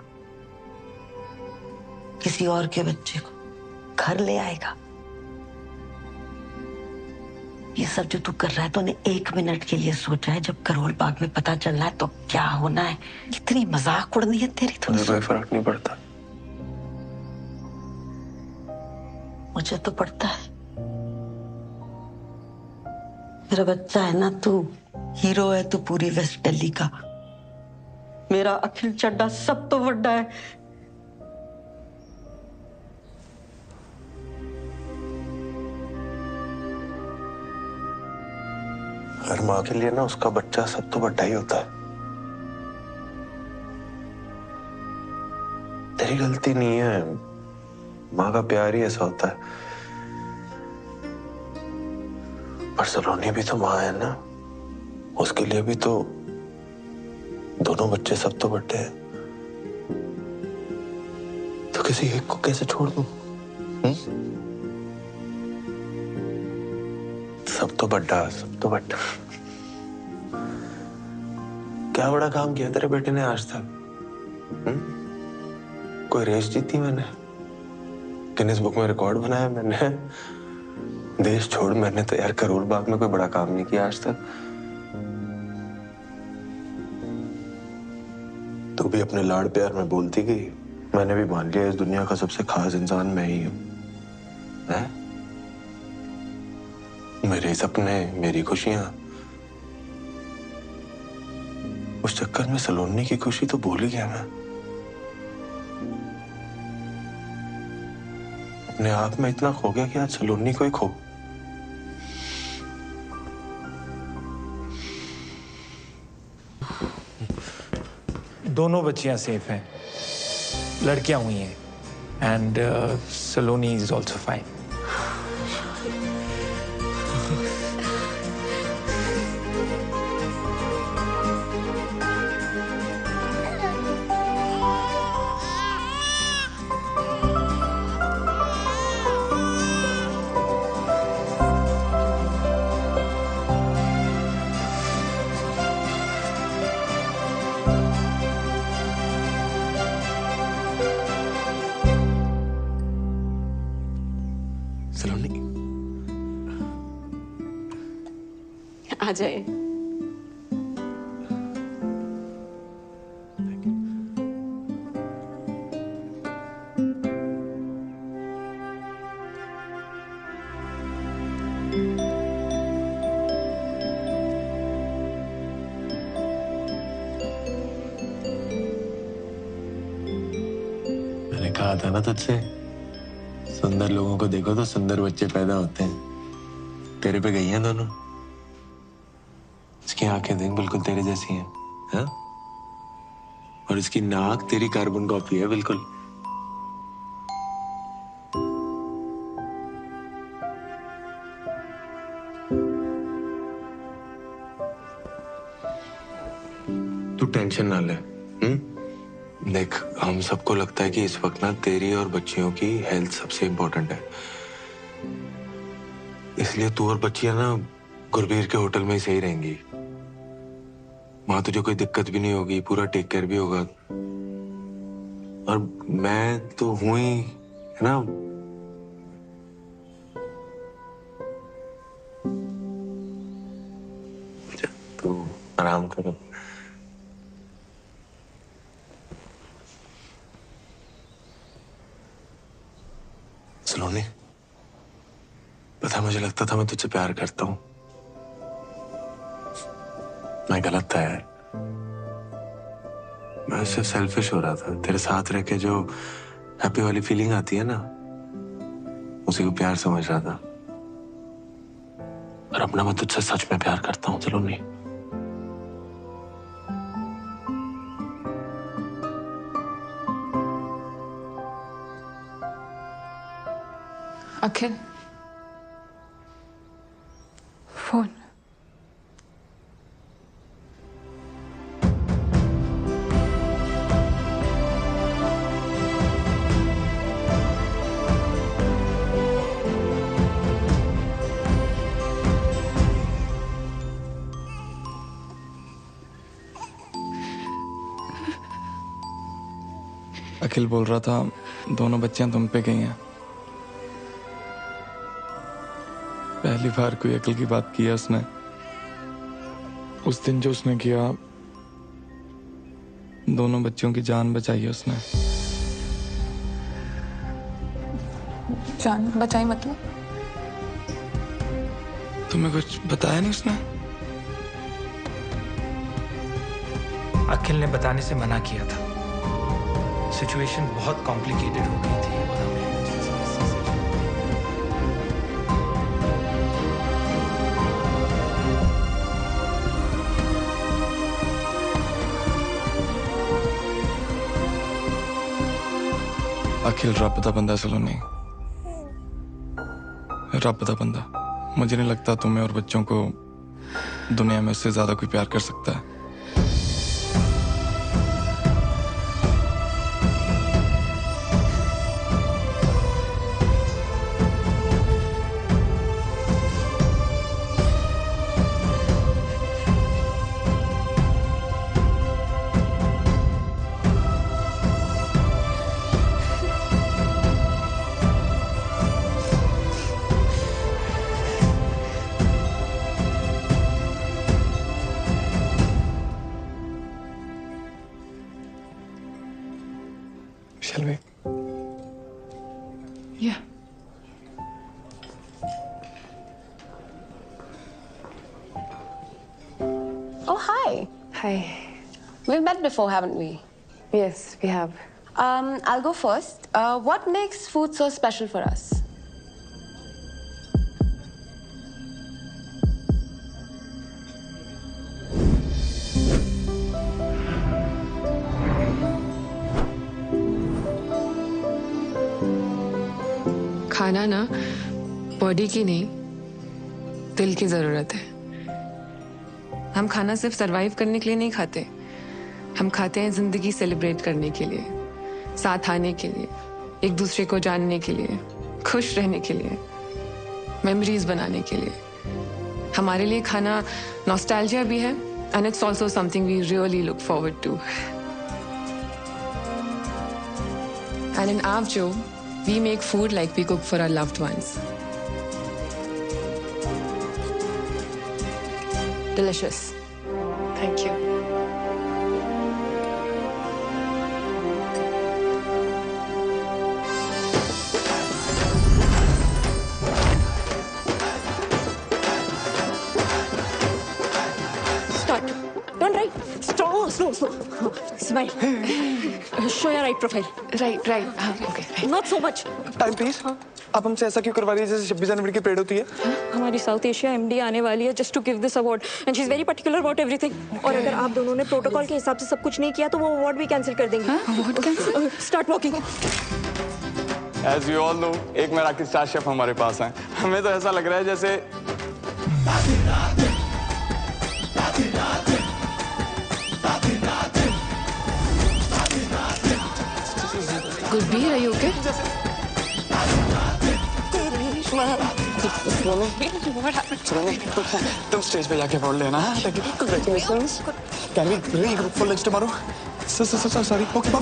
किसी और के बच्चे को घर ले आएगा। ये सब जो तू कर रहा है, तूने 1 मिनट के लिए सोचा है? जब करोल बाग में पता चलना है तो क्या होना है? कितनी मजाक उड़नी है तेरी। मुझे कोई फर्क नहीं पड़ता। मुझे तो पड़ता है। मेरा बच्चा है ना तू, हीरो है तू पूरी वेस्ट दिल्ली का। मेरा अखिल चड्डा सब तो बड़ा है। हर माँ के लिए ना उसका बच्चा सब तो बड़ा ही होता है। तेरी गलती नहीं है, माँ का प्यार ही ऐसा होता है। पर सलोनी भी तो माँ है ना, उसके लिए भी तो दोनों बच्चे सब तो बड़े हैं। तो किसी एक को कैसे छोड़ दूं? सब तो बड़ा, सब तो बड़ा। क्या बड़ा काम किया तेरे बेटे ने आज तक? कोई रेस जीती मैंने, गिनीज बुक में रिकॉर्ड बनाया मैंने। देश छोड़, मैंने तो यार करोल बाग में कोई बड़ा काम नहीं किया आज तक। तू भी अपने लाड़ प्यार में बोलती गई, मैंने भी मान लिया इस दुनिया का सबसे खास इंसान मैं ही हूं। मेरे सपने, मेरी खुशियां, उस चक्कर में सलोनी की खुशी तो भूल ही गया मैं। अपने आप में इतना खो गया कि आज सलोनी को ही खो। दोनों बच्चियां सेफ हैं, लड़कियां हुई हैं, and Saloni is also fine. Saloni आ जाए। था ना तुझसे, सुंदर लोगों को देखो तो सुंदर बच्चे पैदा होते हैं। तेरे पे गई हैं दोनों। इसकी आंखें देख बिल्कुल तेरे जैसी हैं, हाँ? और इसकी नाक तेरी कार्बन कॉपी है बिल्कुल। तू टेंशन ना ले। देख, हम सबको लगता है कि इस वक्त ना तेरी और बच्चियों की हेल्थ सबसे इम्पोर्टेंट है, इसलिए तू और बच्चियां ना गुरबीर के होटल में ही सही रहेंगी। वहां तुझे कोई दिक्कत भी नहीं होगी, पूरा टेक केयर भी होगा। और मैं तो हूं ही, है ना। तू आराम कर। सलोनी, पता, मुझे लगता था मैं तुझसे प्यार करता हूं। मैं गलत था यार। मैं सिर्फ सेल्फिश हो रहा था। तेरे साथ रह के जो हैप्पी वाली फीलिंग आती है ना, उसी को प्यार समझ रहा था। और अपना मैं तुझसे सच में प्यार करता हूं सलोनी। अखिल, फोन। अखिल बोल रहा था दोनों बच्चियां तुम पे गई हैं। पहली बार कोई अकल की बात की है उसने। उस दिन जो उसने किया, दोनों बच्चों की जान बचाई है उसने। जान बचाई मतलब? तुम्हें कुछ बताया नहीं उसने? अखिल ने बताने से मना किया था। सिचुएशन बहुत कॉम्प्लिकेटेड हो गई थी और हमें अखिल रब दा बंदा सलोनी, रब दा बंदा। मुझे नहीं लगता तुम्हें और बच्चों को दुनिया में उससे ज्यादा कोई प्यार कर सकता है। Shall we? Yeah. Oh, hi. Hi. We've met before, haven't we? Yes, we have. I'll go first. What makes food so special for us? खाना ना बॉडी की नहीं, दिल की जरूरत है। हम खाना सिर्फ सरवाइव करने के लिए नहीं खाते, हम खाते हैं जिंदगी सेलिब्रेट करने के लिए, साथ आने के लिए, एक दूसरे को जानने के लिए, खुश रहने के लिए, मेमोरीज बनाने के लिए। हमारे लिए खाना नॉस्टैल्जिया भी है and it's also something we really look forward to. And in Aavjo we make food like we cook for our loved ones. Delicious. Thank you. Start. Turn right. Slow. Smile. Show your right profile. Right हाँ okay. Not so much time please. आप हमसे ऐसा क्यों करवा रही है जैसे 26 जनवरी की परेड होती है? हमारी साउथ एशिया एमडी आने वाली है just to give this award and she is very particular about everything. और अगर आप दोनों ने प्रोटोकॉल के हिसाब से सब कुछ नहीं किया तो वो अवार्ड भी कैंसिल कर देंगे। Award cancel? Start walking. As you all know, एक मराठी स्टार शेफ हमारे पास हैं। हमें तो ऐसा लग रहा है जैसे गुरबीर, are you okay? तुम स्टेज पे जाके बोल लेना। Congratulations. Can we regroup for lunch tomorrow? Sorry. Okay, bye.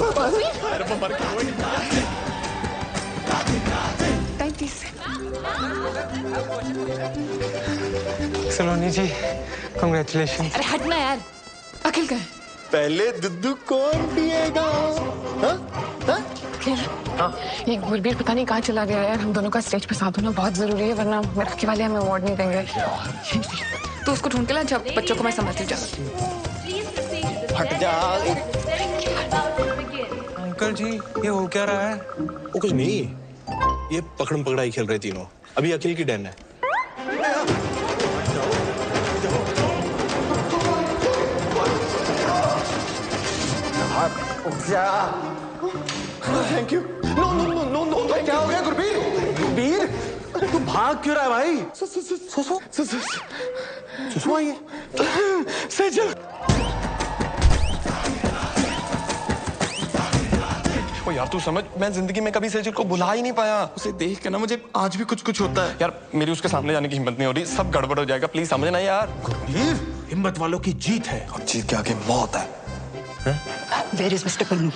Saloni ji, congratulations. अरे हटना यार। अखिल का है? पहले दुद्धू कौन पिएगा? ये गुरबीर पता नहीं कहाँ चला गया यार। हम दोनों का स्टेज पे साथ होना बहुत जरूरी है वरना मराठी वाले हमें अवार्ड नहीं देंगे। तो उसको ढूंढ के ला, जब बच्चों को मैं संभालती हूँ। हट जा। अंकल जी, ये हो क्या रहा है? वो कुछ नहीं, ये पकड़म पकड़ाई खेल रहे तीनों। अभी अखिल की डैन है। Thank you. नो क्या हो गया गुरबीर? तू भाग क्यों रहा है भाई? सुसु आई है। सेजल। ओ यार तू समझ, मैं जिंदगी में कभी सेजल को बुला ही नहीं पाया। उसे देख के ना मुझे आज भी कुछ होता है। यार मेरी उसके सामने जाने की हिम्मत नहीं हो रही। सब गड़बड़ हो जाएगा, प्लीज समझना यार। गुरबीर, हिम्मत वालों की जीत है और जीत के आगे मौत है। Where is Mr. Pannu?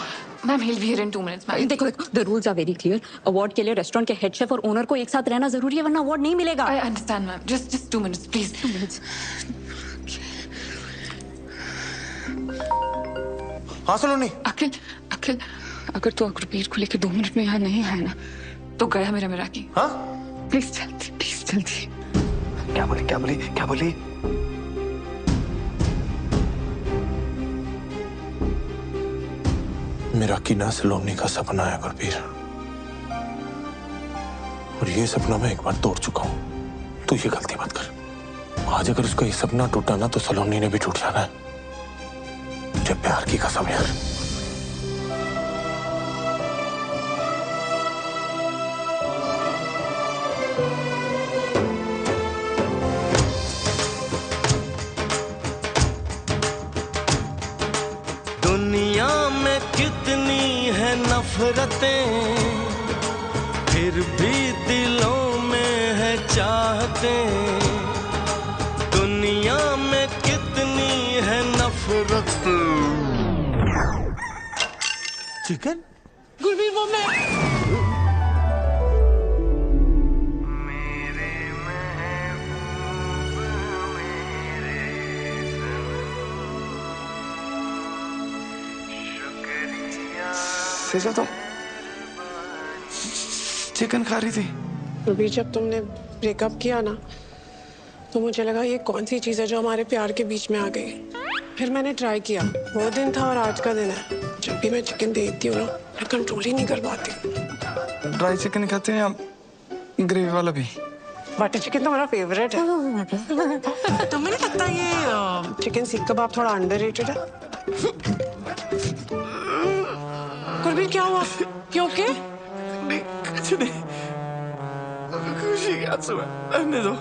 Ma'am, he'll be here in 2 minutes. Ma'am. देखो, the rules are very clear. Award के लिए रेस्टोरेंट के हेड शेफ और ओनर को एक साथ रहना जरूरी है वरना अवार्ड नहीं मिलेगा। I understand, ma'am. Just 2 minutes, please. 2 minutes. हाँ सलोनी। अखिल, अगर तू गुरबीर को लेकर 2 मिनट में यहाँ नहीं है ना, तो गया मेरा मिराकी। हाँ? प्लीज जल्दी। क्या बोली? मेरा कीना सलोनी का सपना है गुरबीर, और ये सपना मैं एक बार तोड़ चुका हूं। तू ये गलती मत कर। आज अगर उसका ये सपना टूटा ना तो सलोनी ने भी टूट जाना है। मुझे प्यार की कसम यार। दुनिया में कितनी है नफरतें, फिर भी दिलों में है चाहतें। दुनिया में कितनी है नफरतें। चिकन? गुरबीर वो मैं। सेजल तो चिकन खा रही थी। गुरबीर, जब तुमने ब्रेकअप किया ना तो मुझे लगा ये कौन सी चीज़ है जो हमारे प्यार के बीच में आ गई। फिर मैंने ट्राई किया, वो दिन था और आज का दिन है। जब भी मैं चिकन देखती हूँ ना, मैं कंट्रोल ही नहीं कर पाती। ड्राई चिकन खाते हैं या ग्रेवी वाला भी? बटर चिकन तो मेरा फेवरेट है। तुम्हें नहीं लगता ये चिकन सीख कबाब थोड़ा अंडररेटेड है? गुरबीर क्या हुआ? क्यों ओके? नहीं, कुछ नहीं। खुशी के आंसू है, रहने दो।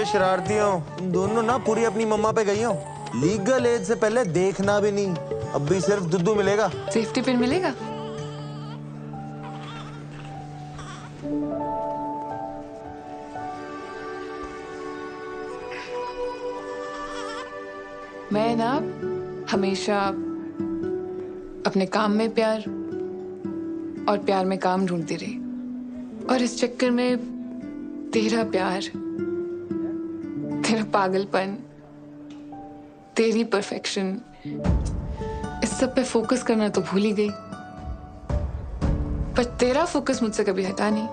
शरारतियों, तुम दोनों ना पूरी अपनी मम्मा पे गई हो। लीगल एज से पहले देखना भी नहीं। अब भी सिर्फ दुद्धू मिलेगा। सेफ्टी पिन मिलेगा? मैं ना हमेशा अपने काम में प्यार और प्यार में काम ढूंढती रही, और इस चक्कर में तेरा प्यार, तेरा पागलपन, तेरी परफेक्शन, इस सब पे फोकस करना तो भूल ही गई। पर तेरा फोकस मुझसे कभी हटा नहीं।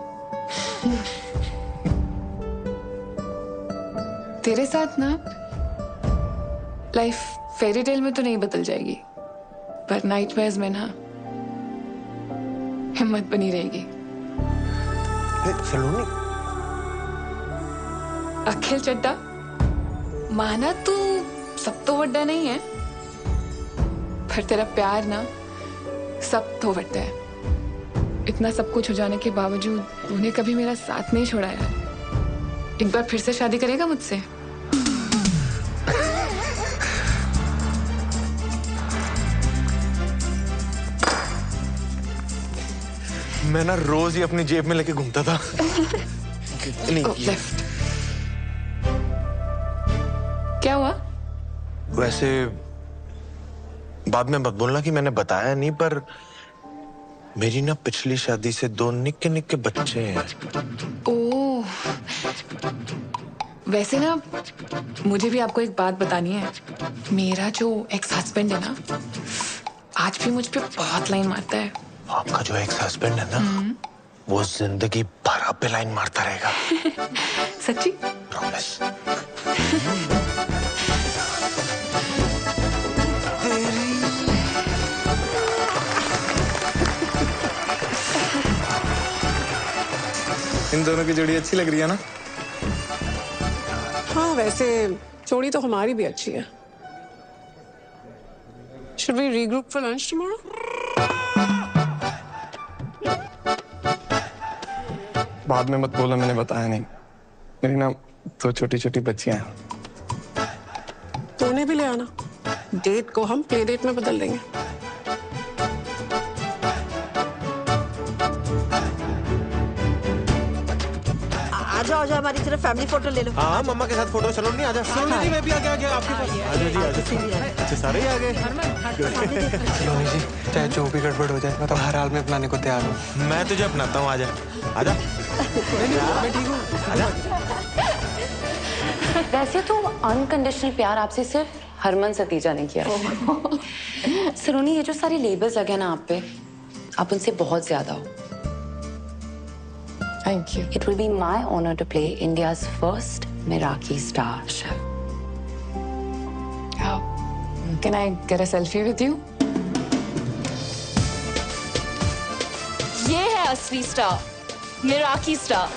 तेरे साथ ना लाइफ फेरी टेल में तो नहीं बदल जाएगी, पर नाइटमेयर्स में ना हिम्मत बनी रहेगी। सलोनी, अखिल चड्डा, माना तू सब तो वड्डा नहीं है, पर तेरा प्यार ना सब तो वड्डा है। इतना सब कुछ हो जाने के बावजूद तूने कभी मेरा साथ नहीं छोड़ा यार। एक बार फिर से शादी करेगा मुझसे? मैं ना रोज ही अपनी जेब में लेके घूमता था। नहीं, लेफ्ट। क्या हुआ? वैसे बाद में मत बोलना कि मैंने बताया नहीं, पर मेरी ना पिछली शादी से 2 निक्के निक्के बच्चे हैं। ओह, वैसे ना मुझे भी आपको एक बात बतानी है। मेरा जो एक्स हस्बैंड है ना, आज भी मुझ पे बहुत लाइन मारता है। आपका जो एक्स हस्बैंड है ना, वो जिंदगी भर आप पे लाइन मारता रहेगा। सच्ची? प्रॉमिस। इन दोनों की जोड़ी अच्छी लग रही है ना? हाँ, वैसे जोड़ी तो हमारी भी अच्छी है। Should we regroup for lunch tomorrow? बाद में मत बोलो मैंने बताया नहीं। मेरी ना 2 छोटी छोटी बच्चियां हैं। तो उन्हें भी ले आना। डेट को हम प्ले डेट में बदल देंगे। आ जाओ हमारी तरफ फैमिली फोटो ले लो। हाँ, मम्मा के साथ फोटो। चलो नहीं, आजा। सलोनी जी, मैं भी आ गया आपके पास। आजा जी, आजा। अच्छा, सारे ही आ गए। सलोनी जी, चाहे जो भी गड़बड़ हो जाए, मैं तो हर हाल में अपनाने को तैयार हूँ। मैं तुझे अपनाता हूँ, आजा। आजा। मैं ठीक हूँ। आजा। वैसे तो अनकंडीशनल प्यार आपसे सिर्फ हरमन सतीजा ने किया। सलोनी, ये जो सारे लेबल्स लगे ना आप पे, आप उनसे बहुत ज्यादा हो। Thank you. It will be my honor to play India's first Meraki star. How? Can I get a selfie with you? ये है असली स्टार, मेराकी स्टार।